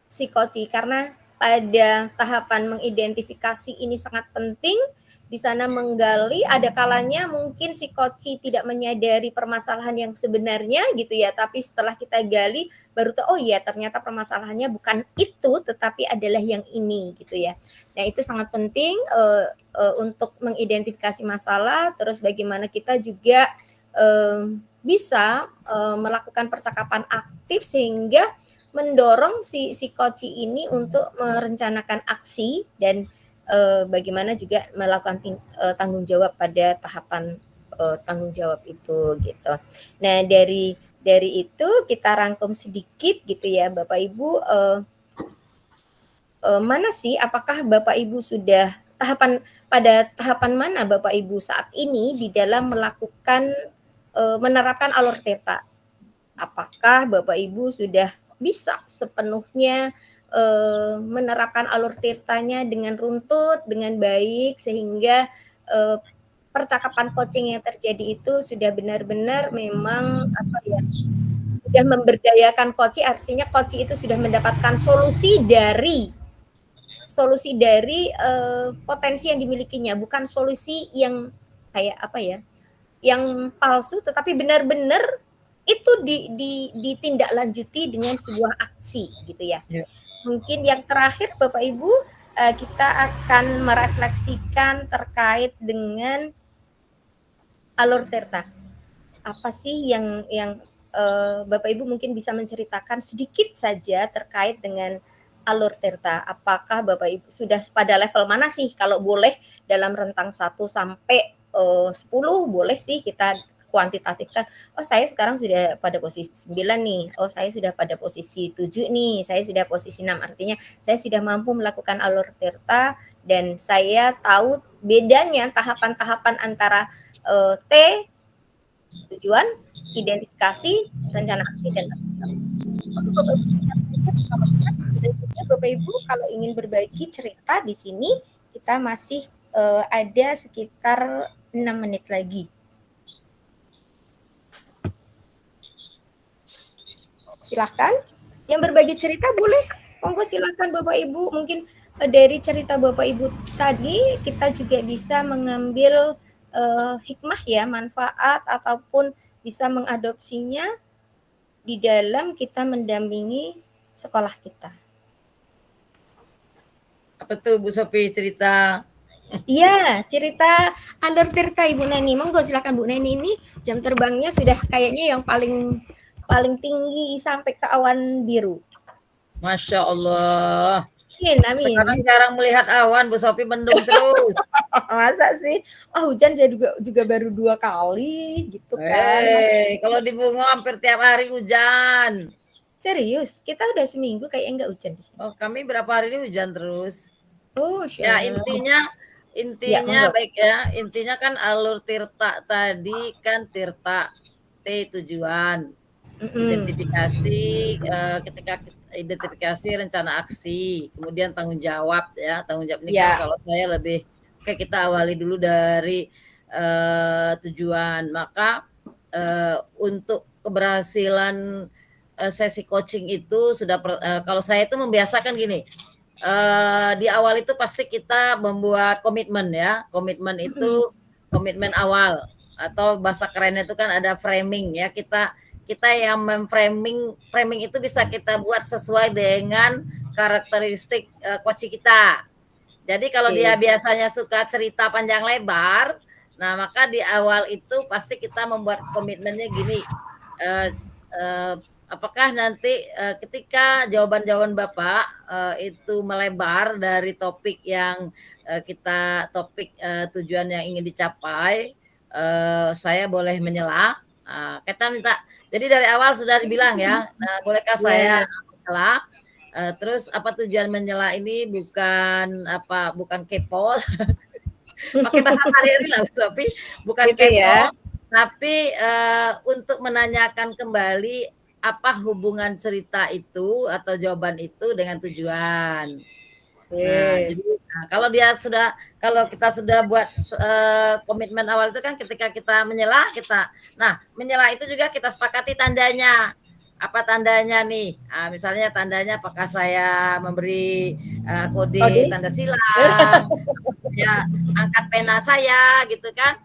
psikoci? Karena pada tahapan mengidentifikasi ini sangat penting. Di sana menggali, ada kalanya mungkin si coach tidak menyadari permasalahan yang sebenarnya gitu ya, tapi setelah kita gali baru tahu, oh iya ternyata permasalahannya bukan itu, tetapi adalah yang ini gitu ya. Nah itu sangat penting untuk mengidentifikasi masalah, terus bagaimana kita juga bisa melakukan percakapan aktif sehingga mendorong si coach ini untuk merencanakan aksi dan bagaimana juga melakukan tanggung jawab pada tahapan tanggung jawab itu gitu. Nah dari itu kita rangkum sedikit gitu ya Bapak Ibu, mana sih apakah Bapak Ibu sudah pada tahapan mana Bapak Ibu saat ini di dalam melakukan menerapkan alur tirta? Apakah Bapak Ibu sudah bisa sepenuhnya menerapkan alur tirtanya dengan runtut, dengan baik, sehingga percakapan coaching yang terjadi itu sudah benar-benar memang sudah memberdayakan coach, artinya coach itu sudah mendapatkan solusi dari potensi yang dimilikinya, bukan solusi yang kayak yang palsu, tetapi benar-benar itu ditindaklanjuti dengan sebuah aksi gitu ya. Mungkin yang terakhir Bapak Ibu, kita akan merefleksikan terkait dengan alur tirta. Apa sih yang Bapak Ibu mungkin bisa menceritakan sedikit saja terkait dengan alur tirta? Apakah Bapak Ibu sudah pada level mana sih? Kalau boleh dalam rentang 1 sampai 10 boleh sih kita kuantitatifkan. Oh saya sekarang sudah pada posisi 9 nih. Oh saya sudah pada posisi 7 nih. Saya sudah posisi 6. Artinya saya sudah mampu melakukan alur tirta dan saya tahu bedanya tahapan-tahapan antara T, tujuan, identifikasi, rencana aksi, dan Bapak Ibu kalau ingin berbagi cerita di sini kita masih ada sekitar 6 menit lagi. Silahkan. Yang berbagi cerita boleh. Monggo silakan Bapak Ibu. Mungkin dari cerita Bapak Ibu tadi kita juga bisa mengambil hikmah ya, manfaat ataupun bisa mengadopsinya di dalam kita mendampingi sekolah kita. Apa tuh Bu Sophie cerita? Iya, cerita Alur Tirta Ibu Neni. Monggo silakan Bu Neni, ini jam terbangnya sudah kayaknya yang paling tinggi sampai ke awan biru. Masya Allah. Amin. Sekarang jarang melihat awan, Bu Sophie mendung terus. Masa sih? Hujan saya juga baru 2 kali gitu kan. Kalau di Bungo hampir tiap hari hujan. Serius? Kita udah seminggu kayak enggak hujan di sini. Oh, kami berapa hari ini hujan terus. Oh, ya intinya ya, baik ya. Intinya kan Alur Tirta tadi kan Tirta T tujuan. Identifikasi ketika identifikasi rencana aksi, kemudian tanggung jawab ya. Tanggung jawab ini kan kalau saya lebih kayak kita awali dulu dari tujuan. Maka untuk keberhasilan sesi coaching itu sudah kalau saya itu membiasakan gini. Di awal itu pasti kita membuat komitmen ya. Komitmen itu komitmen awal, atau bahasa kerennya itu kan ada framing ya. Kita yang framing itu bisa kita buat sesuai dengan karakteristik coach kita. Jadi kalau dia biasanya suka cerita panjang lebar, nah maka di awal itu pasti kita membuat komitmennya gini. Apakah nanti ketika jawaban-jawaban Bapak itu melebar dari topik yang tujuan yang ingin dicapai, saya boleh menyela. Kita minta. Jadi dari awal sudah dibilang ya, bolehkah saya menyela? Terus apa tujuan menyela ini bukan kepo, pakai bahasa sehari-hari lah, tapi bukan kepo, ya. Tapi untuk menanyakan kembali apa hubungan cerita itu atau jawaban itu dengan tujuan. Jadi kalau kita sudah buat komitmen awal itu kan ketika kita menyela menyela itu juga kita sepakati tandanya. Apa tandanya nih? Misalnya tandanya apakah saya memberi kode tanda silang, ya angkat pena saya gitu kan?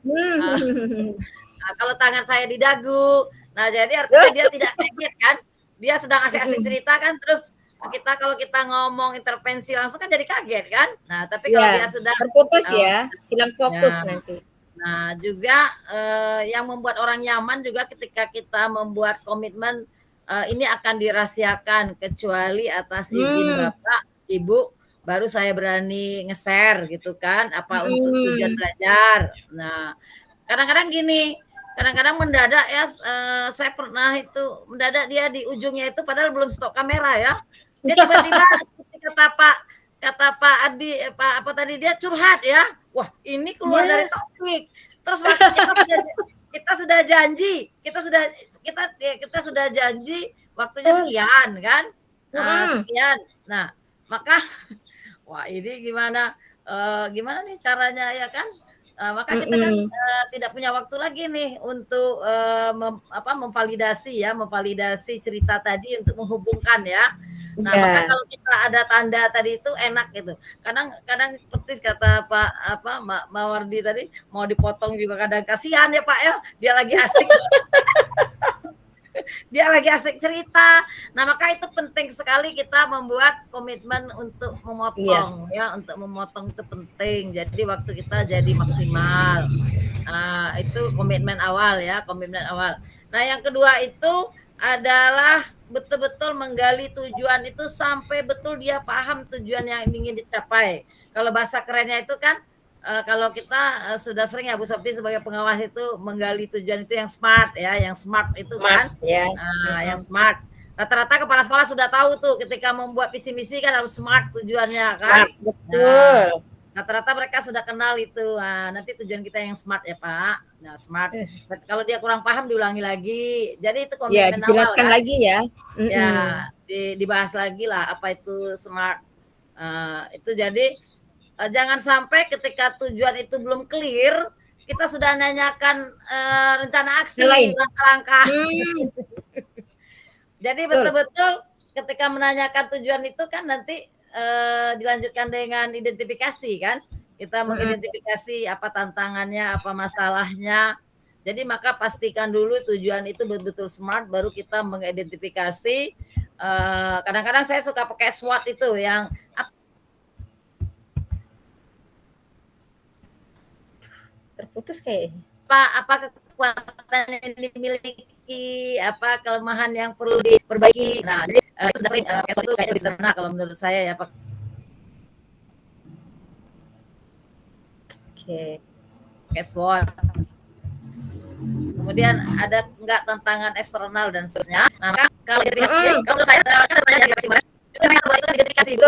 Kalau tangan saya di dagu. Nah, jadi artinya dia tidak kaget kan? Dia sedang asik-asik cerita kan, terus kalau kita ngomong intervensi langsung kan jadi kaget kan? Nah, tapi kalau dia sudah terputus hilang fokus nanti. Nah, juga yang membuat orang nyaman juga ketika kita membuat komitmen ini akan dirahasiakan kecuali atas izin Bapak, Ibu, baru saya berani nge-share gitu kan, apa untuk tujuan belajar. Nah, kadang-kadang gini, kadang-kadang mendadak ya, saya pernah itu mendadak dia di ujungnya itu padahal belum stok kamera ya, dia tiba-tiba kata Pak Adi apa tadi dia curhat ya, wah ini keluar dari topik, terus waktu kita sudah janji waktunya sekian kan, sekian, nah maka wah ini gimana nih caranya ya kan. Maka kita kan tidak punya waktu lagi nih untuk memvalidasi cerita tadi untuk menghubungkan ya. Nah, maka kalau kita ada tanda tadi itu enak gitu. Kadang seperti kata Mbak Mawardi tadi, mau dipotong juga kadang kasihan ya Pak ya, dia lagi asik. Dia lagi asik cerita. Nah, maka itu penting sekali kita membuat komitmen untuk memotong ya, untuk memotong itu penting. Jadi waktu kita jadi maksimal. Itu komitmen awal ya, komitmen awal. Nah, yang kedua itu adalah betul-betul menggali tujuan itu sampai betul dia paham tujuan yang ingin dicapai. Kalau bahasa kerennya itu kan kalau kita sudah sering ya Bu Sophie sebagai pengawas itu menggali tujuan itu yang smart ya, yang smart itu kan, yang smart. Rata-rata kepala sekolah sudah tahu tuh ketika membuat visi misi kan harus smart tujuannya kan. Betul. Rata-rata mereka sudah kenal itu. Nanti tujuan kita yang smart ya Pak. Nah smart. Kalau dia kurang paham diulangi lagi. Jadi itu komitmen awal. Dijelaskan lagi ya. Ya dibahas lagi lah apa itu smart. Itu jadi jangan sampai ketika tujuan itu belum clear, kita sudah nanyakan rencana aksi, langkah-langkah. Jadi Betul. betul-betul ketika menanyakan tujuan itu kan nanti dilanjutkan dengan identifikasi kan. Kita mengidentifikasi apa tantangannya, apa masalahnya. Jadi maka pastikan dulu tujuan itu betul-betul smart, baru kita mengidentifikasi. Kadang-kadang saya suka pakai SWOT itu yang Terputus kayaknya. apa kekuatan yang dimiliki, apa kelemahan yang perlu diperbaiki. Nah, jadi itu sudah sering SWOT itu kayaknya bisa kalau menurut saya ya Pak. Oke. SWOT. Kemudian ada enggak tantangan eksternal dan seterusnya. Nah, maka kalau menurut saya kan ada identifikasi.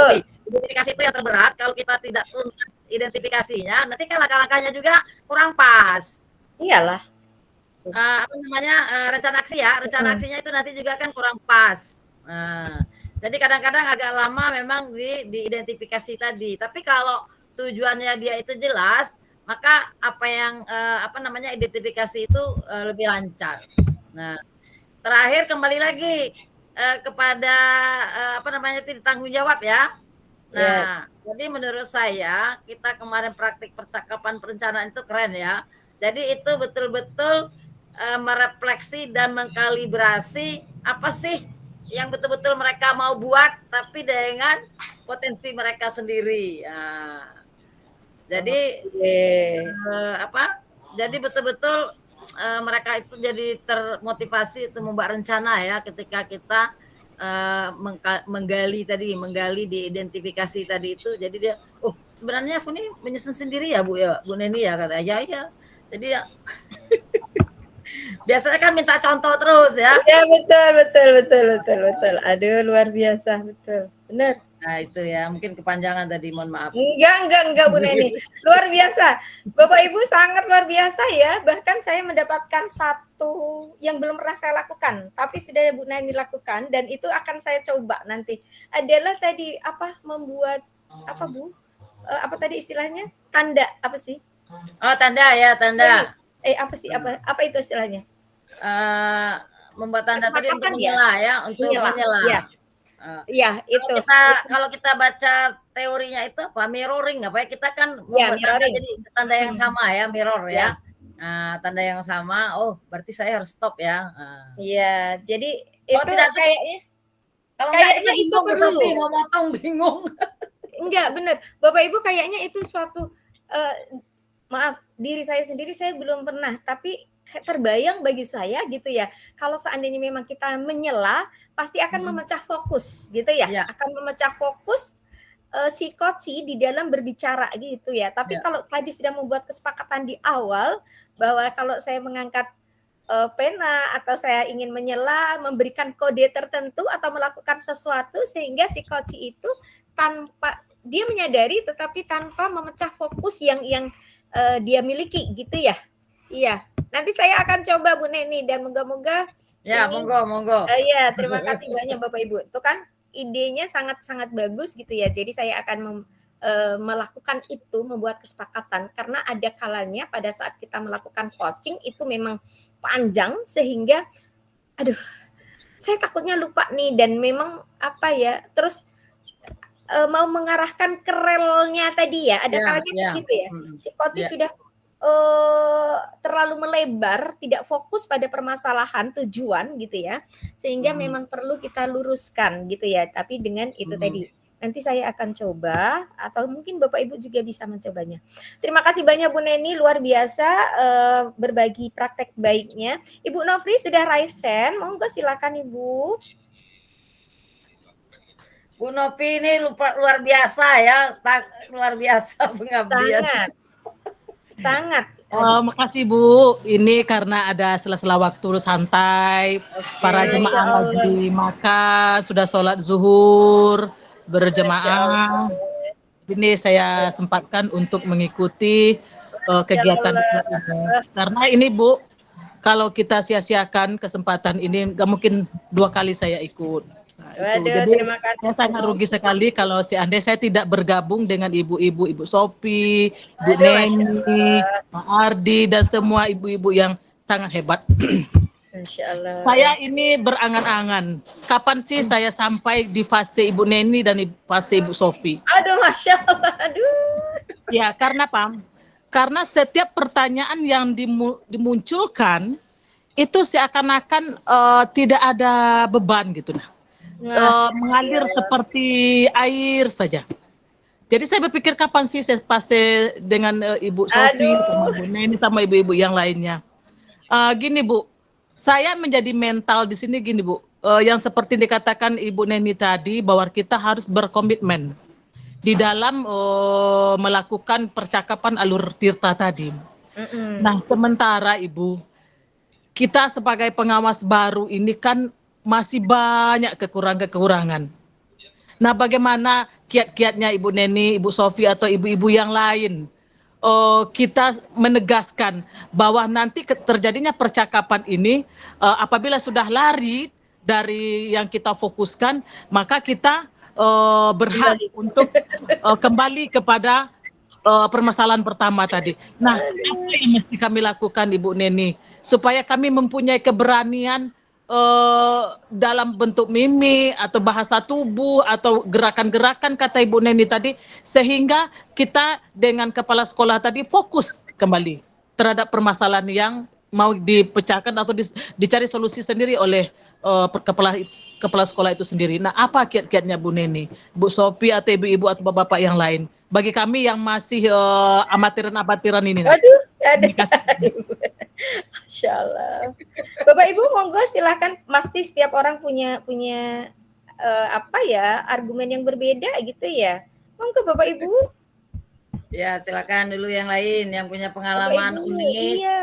Identifikasi itu yang terberat. Kalau kita tidak tuntas identifikasinya, nanti kan langkah-langkahnya juga kurang pas. Iyalah. Apa namanya rencana aksi ya, rencana aksinya itu nanti juga kan kurang pas. Jadi kadang-kadang agak lama memang di identifikasi tadi. Tapi kalau tujuannya dia itu jelas, maka apa yang identifikasi itu lebih lancar. Nah, terakhir kembali lagi kepada tanggung jawab ya. Nah, jadi menurut saya kita kemarin praktik percakapan perencanaan itu keren ya. Jadi itu betul-betul merefleksi dan mengkalibrasi apa sih yang betul-betul mereka mau buat, tapi dengan potensi mereka sendiri. Jadi jadi betul-betul mereka itu jadi termotivasi untuk membuat rencana ya ketika kita menggali di identifikasi tadi itu. Jadi dia sebenarnya aku nih menyusun sendiri ya Bu Neni ya, kata ya. Jadi ya biasanya kan minta contoh terus ya. Ya betul. Aduh luar biasa, betul. Benar. Nah itu ya, mungkin kepanjangan tadi, mohon maaf. Enggak Bu Neni. Luar biasa. Bapak Ibu sangat luar biasa ya. Bahkan saya mendapatkan satu yang belum pernah saya lakukan, tapi sudah Bu Neni lakukan dan itu akan saya coba nanti. Adalah tadi membuat Bu? Apa tadi istilahnya? Tanda apa sih? Oh, tanda ya, tanda. Apa sih? Apa itu istilahnya? Membuat tanda tadi untuk menyela ya, untuk menyela. Ya. Iya, itu. Kalau kita baca teorinya itu apa? Mirroring apa ya? Kita kan membuat tanda jadi tanda yang sama ya, mirror ya. Nah, tanda yang sama. Oh, berarti saya harus stop ya. Iya, jadi itu kayaknya kalau kayaknya itu perlu mau motong bingung. Enggak, benar. Bapak Ibu kayaknya itu suatu maaf, diri saya sendiri saya belum pernah, tapi terbayang bagi saya gitu ya. Kalau seandainya memang kita menyela, pasti akan memecah fokus gitu ya. Akan memecah fokus si koci di dalam berbicara gitu ya. Tapi kalau tadi sudah membuat kesepakatan di awal bahwa kalau saya mengangkat pena atau saya ingin menyela, memberikan kode tertentu atau melakukan sesuatu sehingga si koci itu tanpa dia menyadari tetapi tanpa memecah fokus yang dia miliki gitu ya. Iya. Nanti saya akan coba Bu Neni dan moga-moga ya, monggo. Iya, terima kasih banyak Bapak Ibu. Itu kan idenya sangat-sangat bagus gitu ya. Jadi saya akan melakukan itu, membuat kesepakatan karena ada kalanya pada saat kita melakukan coaching itu memang panjang sehingga saya takutnya lupa nih dan memang terus mau mengarahkan ke relnya tadi ya. Ada kalanya gitu ya. Si coach sudah terlalu melebar, tidak fokus pada permasalahan tujuan gitu ya, sehingga memang perlu kita luruskan gitu ya. Tapi dengan itu tadi, nanti saya akan coba atau mungkin Bapak Ibu juga bisa mencobanya. Terima kasih banyak Bu Neni, luar biasa berbagi praktek baiknya. Ibu Novri sudah raise hand, monggo silakan Ibu. Bu Novi ini luar biasa ya, luar biasa pengabdian. Sangat. Makasih Bu. Ini karena ada sela-sela waktu santai, para jemaah lagi makan, sudah sholat zuhur berjemaah. Ini saya sempatkan untuk mengikuti kegiatan ini. Karena ini Bu, kalau kita sia-siakan kesempatan ini, nggak mungkin 2 kali saya ikut. Jadi terima kasih. Saya sangat rugi sekali kalau seandainya saya tidak bergabung dengan Ibu Sophie, Bu Neni, Pak Ardi dan semua ibu-ibu yang sangat hebat. Masya Allah. Saya ini berangan-angan. Kapan sih saya sampai di fase Ibu Neni dan fase Ibu Sofi? Aduh, Masya Allah. Aduh. Ya, karena Pam, karena setiap pertanyaan yang dimunculkan itu seakan-akan tidak ada beban gitu nah. Mengalir seperti air saja. Jadi saya berpikir kapan sih saya fase dengan Ibu Sofi, sama Ibu Neni, sama ibu-ibu yang lainnya. Gini Bu, saya menjadi mental di sini gini Bu, yang seperti dikatakan Ibu Neni tadi bahwa kita harus berkomitmen di dalam melakukan percakapan alur tirta tadi. Nah, sementara Ibu, kita sebagai pengawas baru ini kan masih banyak kekurangan-kekurangan. Nah, bagaimana kiat-kiatnya Ibu Neni, Ibu Sofi atau ibu-ibu yang lain? Kita menegaskan bahwa nanti terjadinya percakapan ini apabila sudah lari dari yang kita fokuskan, maka kita berhak untuk kembali kepada permasalahan pertama tadi. Nah, apa yang mesti kami lakukan Ibu Neni supaya kami mempunyai keberanian dalam bentuk mimik atau bahasa tubuh atau gerakan-gerakan kata Ibu Neni tadi, sehingga kita dengan kepala sekolah tadi fokus kembali terhadap permasalahan yang mau dipecahkan atau dicari solusi sendiri oleh kepala sekolah itu sendiri. Nah, apa kiat-kiatnya Bu Neni, Bu Sofi atau ibu-ibu atau bapak-bapak yang lain bagi kami yang masih amatiran-amatiran ini? Aduh, Masya Allah. Bapak Ibu monggo silakan, pasti setiap orang punya argumen yang berbeda gitu ya. Monggo Bapak Ibu. Ya, silakan dulu yang lain yang punya pengalaman unik. Iya.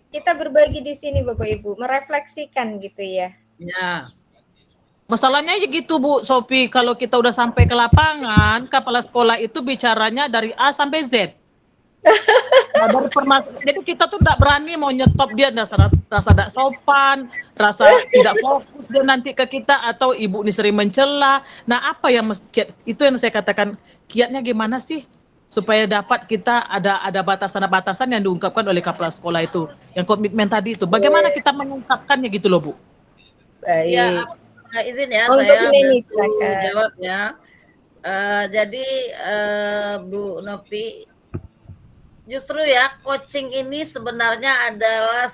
Kita berbagi di sini Bapak Ibu, merefleksikan gitu ya. Ya. Masalahnya gitu Bu Sofi, kalau kita udah sampai ke lapangan, kepala sekolah itu bicaranya dari A sampai Z. Jadi kita tuh tidak berani mau nyetop dia, rasa tidak sopan, rasa tidak fokus dia nanti ke kita, atau ibu ini sering mencela. Nah, apa yang itu yang saya katakan, kiatnya gimana sih supaya dapat kita ada batasan-batasan yang diungkapkan oleh kepala sekolah itu, yang komitmen tadi itu. Bagaimana kita mengungkapkannya gitu loh Bu? Baik. Ya, izin ya saya jawab ya. Jadi Bu Novi, justru ya coaching ini sebenarnya adalah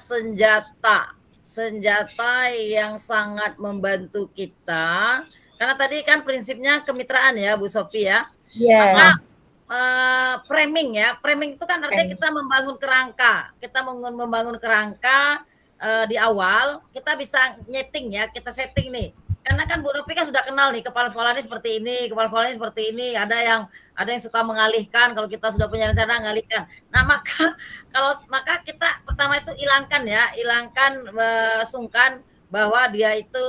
senjata yang sangat membantu kita, karena tadi kan prinsipnya kemitraan ya Bu Sofi ya. Maka framing itu kan artinya kita membangun kerangka, di awal kita bisa nyeting ya, kita setting nih. Karena kan Bu Novi kan sudah kenal nih, kepala sekolah ini seperti ini, kepala sekolah ini seperti ini. Ada yang suka mengalihkan, kalau kita sudah punya rencana mengalihkan. Nah, maka kita pertama itu sungkan bahwa dia itu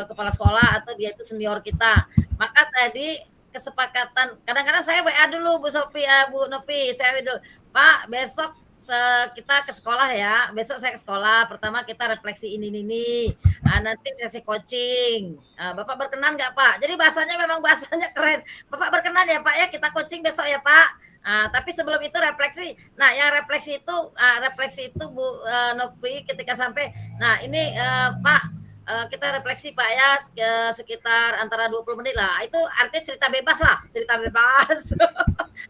kepala sekolah atau dia itu senior kita. Maka tadi kesepakatan, kadang-kadang saya WA dulu Bu Sofi, Bu Novi, saya WA dulu, Pak, besok kita ke sekolah ya, besok saya ke sekolah, pertama kita refleksi ini, nanti sesi coaching, Bapak berkenan nggak Pak? Jadi bahasanya memang bahasanya keren, Bapak berkenan ya Pak ya, kita coaching besok ya Pak. Tapi sebelum itu refleksi. Nah, yang refleksi itu Bu Novi ketika sampai, nah ini Pak, kita refleksi Pak ya, sekitar antara 20 menit lah. Itu artinya cerita bebas.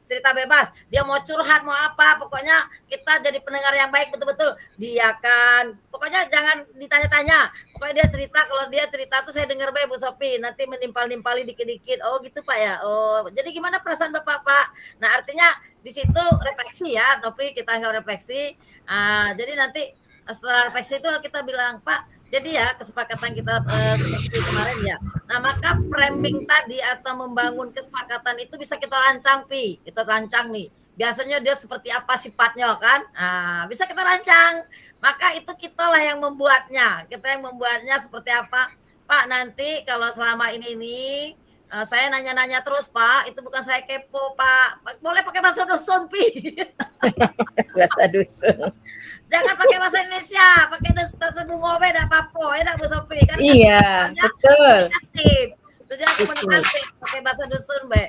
Cerita bebas. Dia mau curhat, mau apa, pokoknya kita jadi pendengar yang baik betul-betul. Dia kan, pokoknya jangan ditanya-tanya. Pokoknya dia cerita, kalau dia cerita tuh saya dengar baik Bu Sofi, nanti menimpal-nimpali dikit-dikit. Oh gitu Pak ya. Oh, jadi gimana perasaan Bapak Pak? Nah, artinya di situ refleksi ya, Novi, kita anggap refleksi. Jadi nanti setelah refleksi itu kita bilang, Pak, jadi ya kesepakatan kita seperti kemarin ya. Nah, maka framing tadi atau membangun kesepakatan itu bisa kita rancang nih. Biasanya dia seperti apa sifatnya kan? Bisa kita rancang. Maka itu kitalah yang membuatnya. Kita yang membuatnya seperti apa? Pak, nanti kalau selama ini saya nanya-nanya terus Pak, itu bukan saya kepo Pak. Boleh pakai bahasa dusun Pi. Bahasa dusun. Jangan pakai bahasa Indonesia, pakai bahasa Bungobe, tidak apa-apa, enak Bu Sofi kan? Iya, betul. Tujuan komunikasi, pakai bahasa dusun, Mbak.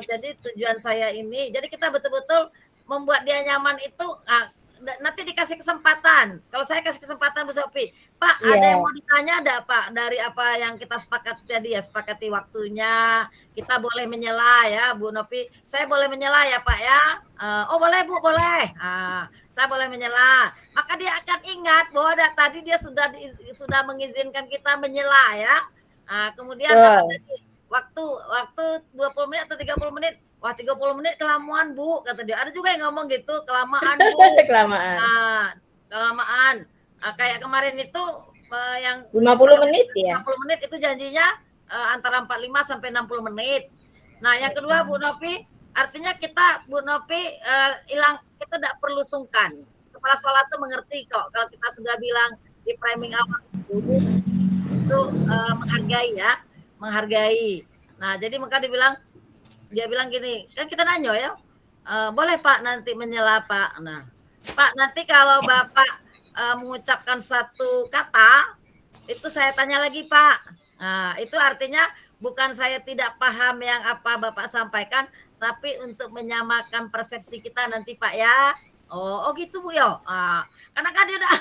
Jadi tujuan saya ini, jadi kita betul-betul membuat dia nyaman itu, nanti dikasih kesempatan. Kalau saya kasih kesempatan Bu Sophie, Pak, Iya. ada yang mau ditanya enggak, Pak, dari apa yang kita sepakati tadi ya, sepakati waktunya, kita boleh menyela ya, Bu Novi. Saya boleh menyela ya, Pak ya? Oh boleh Bu, boleh. Saya boleh menyela. Maka dia akan ingat bahwa tadi dia sudah mengizinkan kita menyela ya. Kemudian apa tadi? Waktu 20 menit atau 30 menit. Wah 30 menit kelamaan Bu, kata dia. Ada juga yang ngomong gitu, kelamaan Bu. Kelamaan. Kelamaan. Kayak kemarin itu yang 50 menit ya. 50 menit itu janjinya antara 45 sampai 60 menit. Nah, yang kedua Bu Novi, artinya kita Bu Novi kita tidak perlu sungkan. Kepala sekolah tuh mengerti kok kalau kita sudah bilang di framing awal itu menghargai ya, menghargai. Nah, jadi maka dia bilang gini, kan kita nanya ya, boleh Pak nanti menyela Pak. Nah, Pak nanti kalau Bapak mengucapkan satu kata, itu saya tanya lagi Pak. Nah, itu artinya bukan saya tidak paham yang apa Bapak sampaikan, tapi untuk menyamakan persepsi kita nanti Pak ya. Oh gitu Bu ya. Karena kan dia udah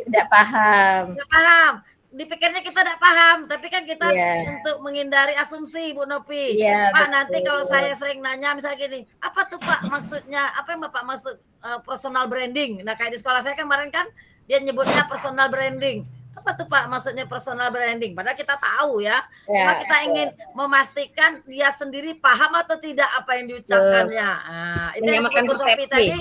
tidak paham. Tidak paham. Dipikirnya kita tidak paham, tapi kan kita untuk menghindari asumsi Bu Novi. Pak betul. Nanti kalau saya sering nanya misalnya gini, apa tuh Pak maksudnya, apa yang Bapak maksud personal branding? Nah kayak di sekolah saya kemarin kan dia nyebutnya personal branding. Apa tuh Pak maksudnya personal branding? Padahal kita tahu ya. Cuma kita ingin memastikan dia sendiri paham atau tidak apa yang diucapkannya. Itu yang disebut Bu Sophie tadi.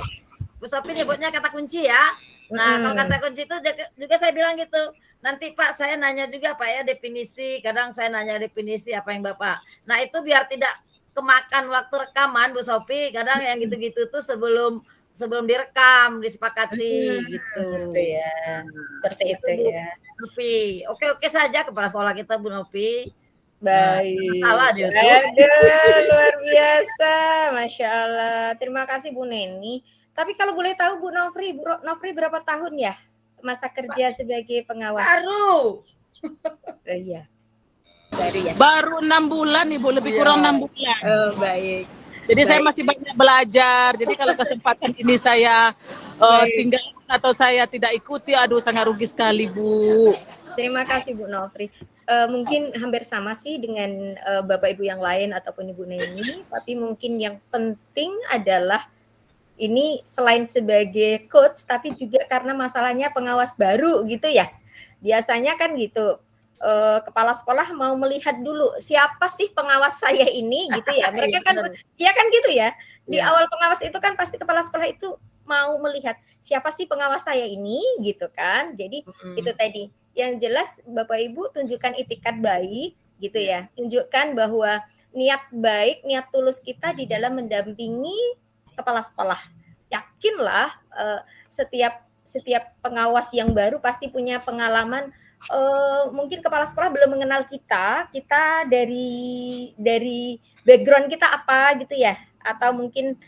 Bu Sophie nyebutnya kata kunci ya. Nah kalau kata kunci itu juga saya bilang gitu. Nanti Pak saya nanya juga Pak ya definisi. Kadang saya nanya definisi apa yang Bapak. Nah itu biar tidak kemakan waktu rekaman Bu Sophie. Kadang yang gitu-gitu tuh sebelum direkam disepakati gitu. Ya, seperti itu ya. Novi. Oke saja kepala sekolah kita Bu Novi. Baik. Salah dia tuh. Aduh, luar biasa, Masya Allah. Terima kasih Bu Neni. Tapi kalau boleh tahu Bu Nofri berapa tahun ya masa kerja sebagai pengawas? Baru. Iya. Baru ya. Baru 6 bulan Ibu, lebih kurang 6 bulan. Oh, baik. Jadi saya masih banyak belajar. Jadi kalau kesempatan ini saya tinggal atau saya tidak ikuti, aduh sangat rugi sekali Bu. Terima kasih Bu Nofri. Mungkin hampir sama sih dengan Bapak Ibu yang lain ataupun Ibu Neni, tapi mungkin yang penting adalah ini selain sebagai coach, tapi juga karena masalahnya pengawas baru gitu ya. Biasanya kan gitu, kepala sekolah mau melihat dulu siapa sih pengawas saya ini gitu ya. Mereka kan, ya kan gitu ya. Di awal pengawas itu kan pasti kepala sekolah itu mau melihat siapa sih pengawas saya ini gitu kan. Jadi itu tadi. Yang jelas Bapak Ibu tunjukkan itikat baik gitu ya. Tunjukkan bahwa niat baik, niat tulus kita di dalam mendampingi kepala sekolah. Yakinlah setiap pengawas yang baru pasti punya pengalaman. Mungkin kepala sekolah belum mengenal kita dari background kita apa gitu ya, atau mungkin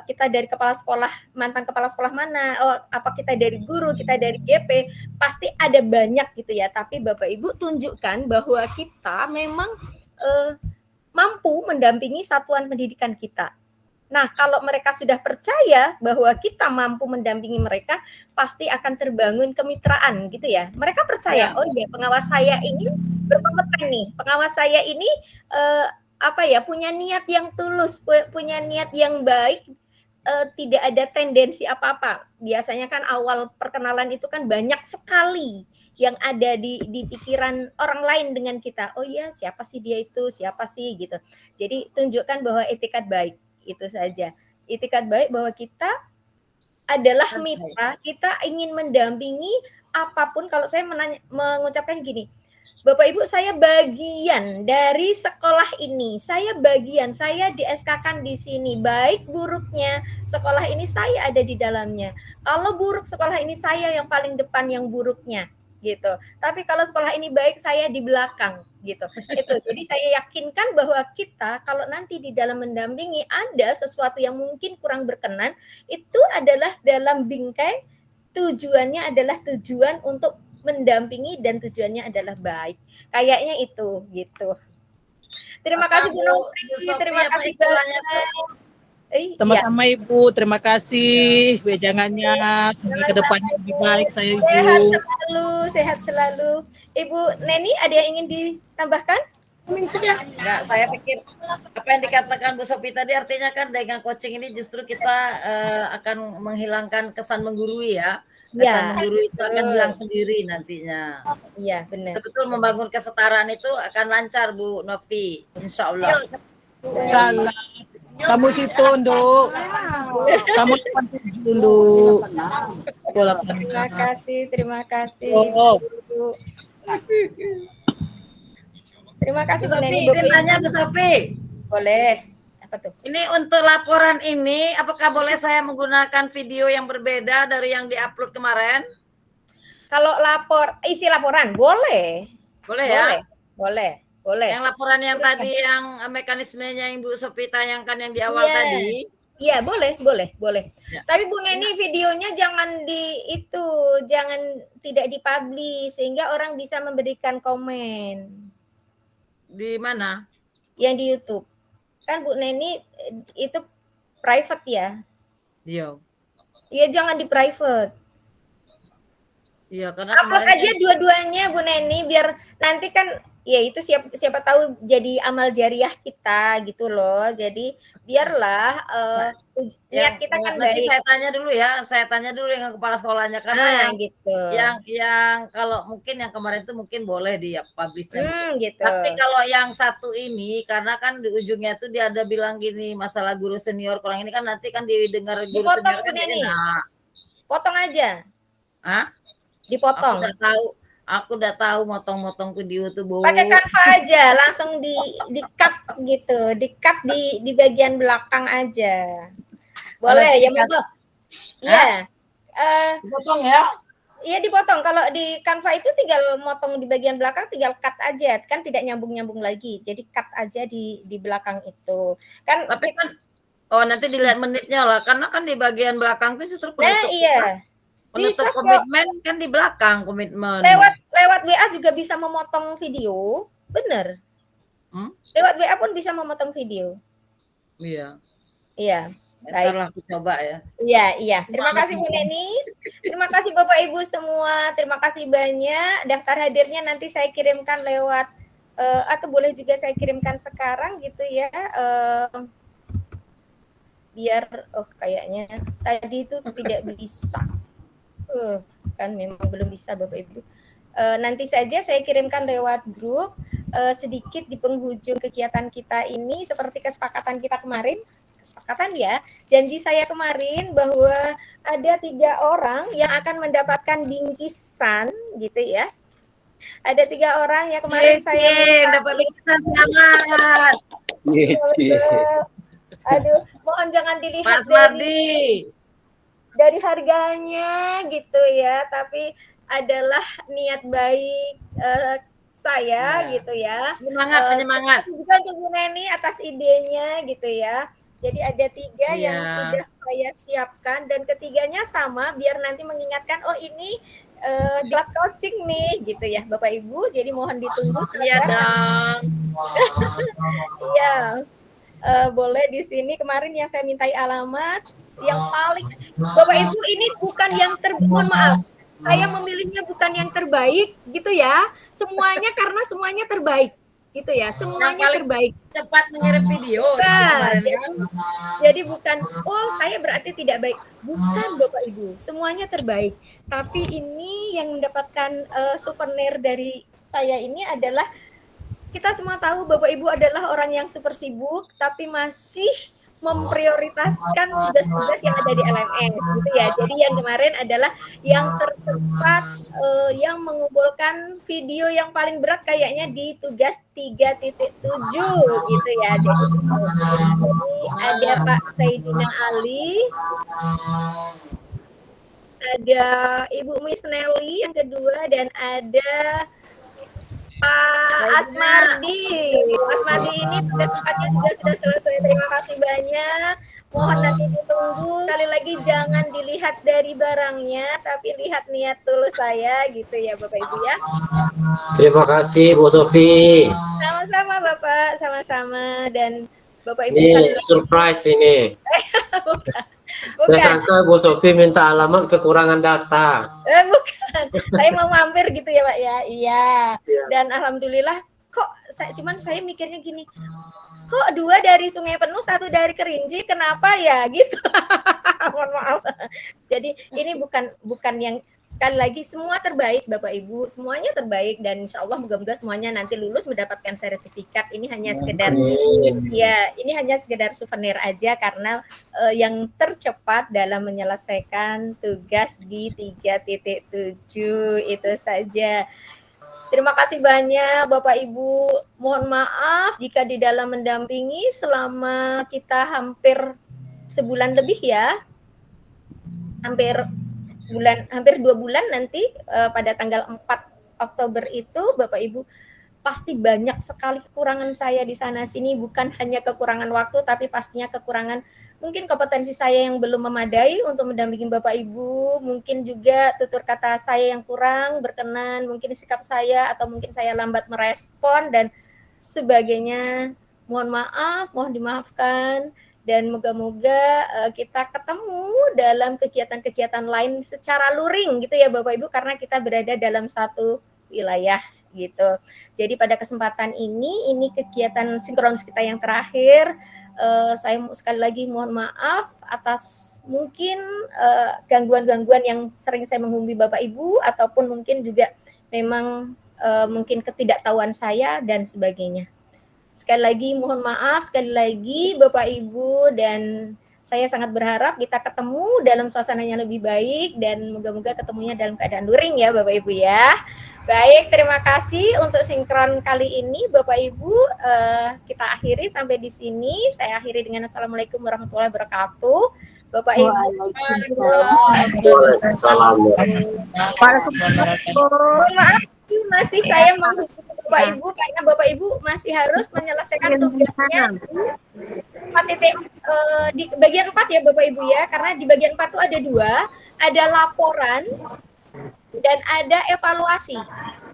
kita dari kepala sekolah, mantan kepala sekolah mana, apa kita dari guru, kita dari GP, pasti ada banyak gitu ya. Tapi Bapak Ibu tunjukkan bahwa kita memang mampu mendampingi satuan pendidikan kita. Nah, kalau mereka sudah percaya bahwa kita mampu mendampingi mereka, pasti akan terbangun kemitraan gitu ya. Mereka percaya, oh iya pengawas saya ini berkompeten nih, pengawas saya ini punya niat yang tulus, punya niat yang baik, tidak ada tendensi apa-apa. Biasanya kan awal perkenalan itu kan banyak sekali yang ada di pikiran orang lain dengan kita. Oh iya, siapa sih dia itu? Siapa sih gitu. Jadi tunjukkan bahwa etikat baik. Itu saja. Itikat baik bahwa kita adalah mitra, kita ingin mendampingi apapun. Kalau saya mengucapkan gini, Bapak Ibu saya bagian dari sekolah ini, saya di SK-kan di sini, baik buruknya sekolah ini saya ada di dalamnya. Kalau buruk sekolah ini saya yang paling depan yang buruknya. Gitu. Tapi kalau sekolah ini baik saya di belakang gitu. Itu. Jadi saya yakinkan bahwa kita kalau nanti di dalam mendampingi ada sesuatu yang mungkin kurang berkenan, itu adalah dalam bingkai tujuannya adalah tujuan untuk mendampingi dan tujuannya adalah baik. Kayaknya itu gitu. Terima kasih Bu Nofri, terima kasih banyak. Iya. Sama-sama Ibu, terima kasih wejangannya. Semoga ke depannya lebih baik saya Sehat Ibu. selalu, sehat selalu. Ibu Neni, ada yang ingin ditambahkan? Enggak, saya pikir apa yang dikatakan Bu Sophie tadi artinya kan dengan coaching ini justru kita akan menghilangkan kesan menggurui ya. Kesan Ya, menggurui itu akan betul. hilang sendiri nantinya. Iya, benar. Betul membangun kesetaraan itu akan lancar Bu Novi, insya Allah. Salah. Kamu situ, Nduk. Kamu 87, Nduk. Terima kasih, terima kasih. Oh. Ibu. Terima kasih Bu Bu Sophie, Neni. izin tanya Bu Sophie. Boleh. Apa tuh? Ini untuk laporan ini, apakah boleh saya menggunakan video yang berbeda dari yang diupload kemarin? Kalau isi laporan boleh. Boleh ya? Boleh. Yang laporan yang Silakan. tadi yang mekanismenya yang Bu Sophie tayangkan yang di awal Iya. tadi. Iya, boleh. Ya. Tapi Bu Neni videonya jangan jangan tidak dipublish sehingga orang bisa memberikan komen. Di mana? Yang di YouTube. Kan Bu Neni itu private ya? Iya. Iya, jangan di private. Iya, karena Upload kemarin aja dua-duanya Bu Neni biar nanti kan ya itu siapa tahu jadi amal jariah kita gitu loh. Jadi biarlah niat kita kan nanti baik. saya tanya dulu dengan kepala sekolahnya karena Gitu. yang kalau mungkin yang kemarin itu mungkin boleh di publish. Gitu. Tapi kalau yang satu ini karena kan di ujungnya tuh dia ada bilang gini masalah guru senior kurang ini kan nanti kan didengar guru Dipotong, senior kan Bu Neni. enak. Potong aja. Hah? Dipotong. Aku udah tahu motong-motong video tuh Bu. Pakai Canva aja, langsung di cut gitu, di cut di bagian belakang aja. Boleh ya, monggo. Iya. Dipotong ya? Iya dipotong. Kalau di Canva itu tinggal motong di bagian belakang, tinggal cut aja, kan tidak nyambung-nyambung lagi. Jadi cut aja di belakang itu. Kan Tapi kan nanti dilihat menitnya lah, karena kan di bagian belakang tuh justru nah iya. penutup Bisa kok. komitmen kan di belakang komitmen. Lewat WA juga bisa memotong video. Bener. Lewat WA pun bisa memotong video. Iya. Iya. Ntar lah aku coba ya. Iya. Terima kasih Bu Neni. Terima kasih Bapak Ibu semua. Terima kasih banyak. Daftar hadirnya nanti saya kirimkan lewat atau boleh juga saya kirimkan sekarang gitu ya. Biar kayaknya tadi itu tidak bisa. Kan memang belum bisa Bapak Ibu. Nanti saja saya kirimkan lewat grup sedikit di penghujung kegiatan kita ini seperti kesepakatan kita kemarin. Kesepakatan ya, janji saya kemarin bahwa ada 3 orang yang akan mendapatkan bingkisan gitu ya. Ada 3 orang yang kemarin saya dapat bingkisan, selamat. Aduh, mohon jangan dilihat Mas Mardi. dari harganya gitu ya, tapi adalah niat baik saya gitu ya. Penyemangat. Juga untuk Bu Neni atas idenya gitu ya. Jadi ada 3 yang sudah saya siapkan dan ketiganya sama biar nanti mengingatkan ini gelap coaching nih gitu ya Bapak Ibu. Jadi mohon ditunggu. Iya dong. Iya. Boleh di sini kemarin yang saya mintai alamat yang paling Bapak Ibu ini bukan yang mohon maaf. Saya memilihnya bukan yang terbaik gitu ya. Semuanya karena semuanya terbaik. Gitu ya. Semuanya terbaik. Cepat mengirim video. Jadi bukan saya berarti tidak baik. Bukan Bapak Ibu. Semuanya terbaik. Tapi ini yang mendapatkan souvenir dari saya ini adalah kita semua tahu Bapak Ibu adalah orang yang super sibuk tapi masih memprioritaskan tugas-tugas yang ada di LMS gitu ya. Jadi yang kemarin adalah yang tercepat yang mengumpulkan video yang paling berat kayaknya di tugas 3.7 gitu ya. Jadi ada Pak Saidina Ali, ada Ibu Miss Nelly yang kedua dan ada Pak Asmardi. Mas Mardi ini tugas tempatnya juga sudah selesai. Terima kasih banyak. Mohon nanti ditunggu. Sekali lagi jangan dilihat dari barangnya, tapi lihat niat tulus saya gitu ya Bapak Ibu ya. Terima kasih Bu Sophie. Sama-sama Bapak, sama-sama dan Bapak Ibu Ini surprise ini. Bukan. Saya Bukan. sangka Bu Sofi minta alamat kekurangan data. Bukan. Saya mau mampir gitu ya, Pak ya. Iya. Iya. Dan alhamdulillah kok saya mikirnya gini, kok 2 dari Sungai Penuh, 1 dari Kerinci, kenapa ya gitu. Mohon maaf. Jadi ini bukan yang, sekali lagi semua terbaik Bapak Ibu, semuanya terbaik, dan insya Allah moga-moga semuanya nanti lulus mendapatkan sertifikat. Ini hanya sekedar ya, ini hanya sekedar souvenir aja karena yang tercepat dalam menyelesaikan tugas di 3.7 itu saja. Terima kasih banyak Bapak Ibu. Mohon maaf jika di dalam mendampingi selama kita hampir sebulan lebih ya. Hampir 2 bulan nanti pada tanggal 4 Oktober itu Bapak Ibu pasti banyak sekali kekurangan saya di sana sini, bukan hanya kekurangan waktu tapi pastinya kekurangan mungkin kompetensi saya yang belum memadai untuk mendampingi Bapak Ibu, mungkin juga tutur kata saya yang kurang berkenan, mungkin sikap saya atau mungkin saya lambat merespon dan sebagainya. Mohon maaf, mohon dimaafkan, dan moga-moga kita ketemu dalam kegiatan-kegiatan lain secara luring gitu ya Bapak Ibu, karena kita berada dalam satu wilayah gitu. Jadi pada kesempatan ini kegiatan sinkronis kita yang terakhir. Saya sekali lagi mohon maaf atas mungkin gangguan-gangguan yang sering saya menghubungi Bapak Ibu, ataupun mungkin juga memang mungkin ketidaktahuan saya dan sebagainya. Sekali lagi mohon maaf, sekali lagi Bapak Ibu, dan saya sangat berharap kita ketemu dalam suasana yang lebih baik dan moga-moga ketemunya dalam keadaan luring ya Bapak Ibu ya. Baik, terima kasih untuk sinkron kali ini Bapak Ibu. Kita akhiri sampai di sini. Saya akhiri dengan Assalamualaikum warahmatullahi wabarakatuh. Bapak Ibu. Waalaikumsalam. Maaf, masih saya menghubungi Bapak Ibu karena Bapak Ibu masih harus menyelesaikan tugasnya di bagian 4 ya Bapak Ibu ya, karena di bagian 4 itu ada 2, ada laporan dan ada evaluasi.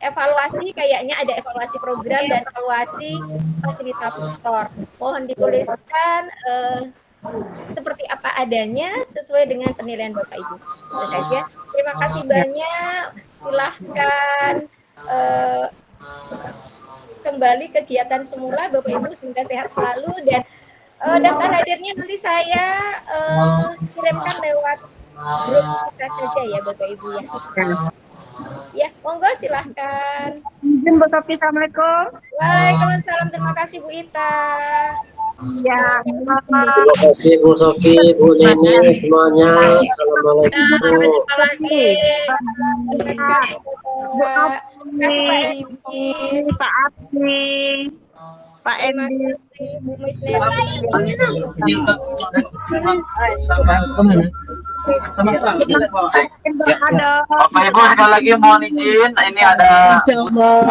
Evaluasi kayaknya ada evaluasi program dan evaluasi fasilitator. Mohon dituliskan seperti apa adanya sesuai dengan penilaian Bapak Ibu. Itu saja. Terima kasih banyak. Silahkan kembali kegiatan semula Bapak Ibu, semoga sehat selalu, dan daftar hadirnya nanti saya kirimkan lewat grup kita saja ya Bapak Ibu ya. Ya, monggo silahkan. Izin Bu Sofi, Assalamualaikum. Waalaikumsalam, terima kasih Bu Ita. Ya, Terima kasih Bu Sofi, Bu Neni, semuanya. Assalamualaikum. Sampai jumpa lagi. Terima kasih Pak. Terima kasih Pak Abdi, Pak Endi. Bu Misneri. Bapak Ibu sekali lagi mohon izin, ini ada petunjuk.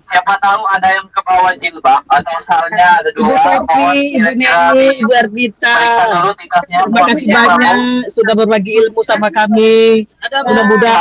Siapa tahu ada yang ke bawah jilbab atau misalnya ada 2 mohon kira-kira Bu Ardita. dulu tikasnya. Terima kasih banyak sudah berbagi ilmu sama kami. Mudah-mudahan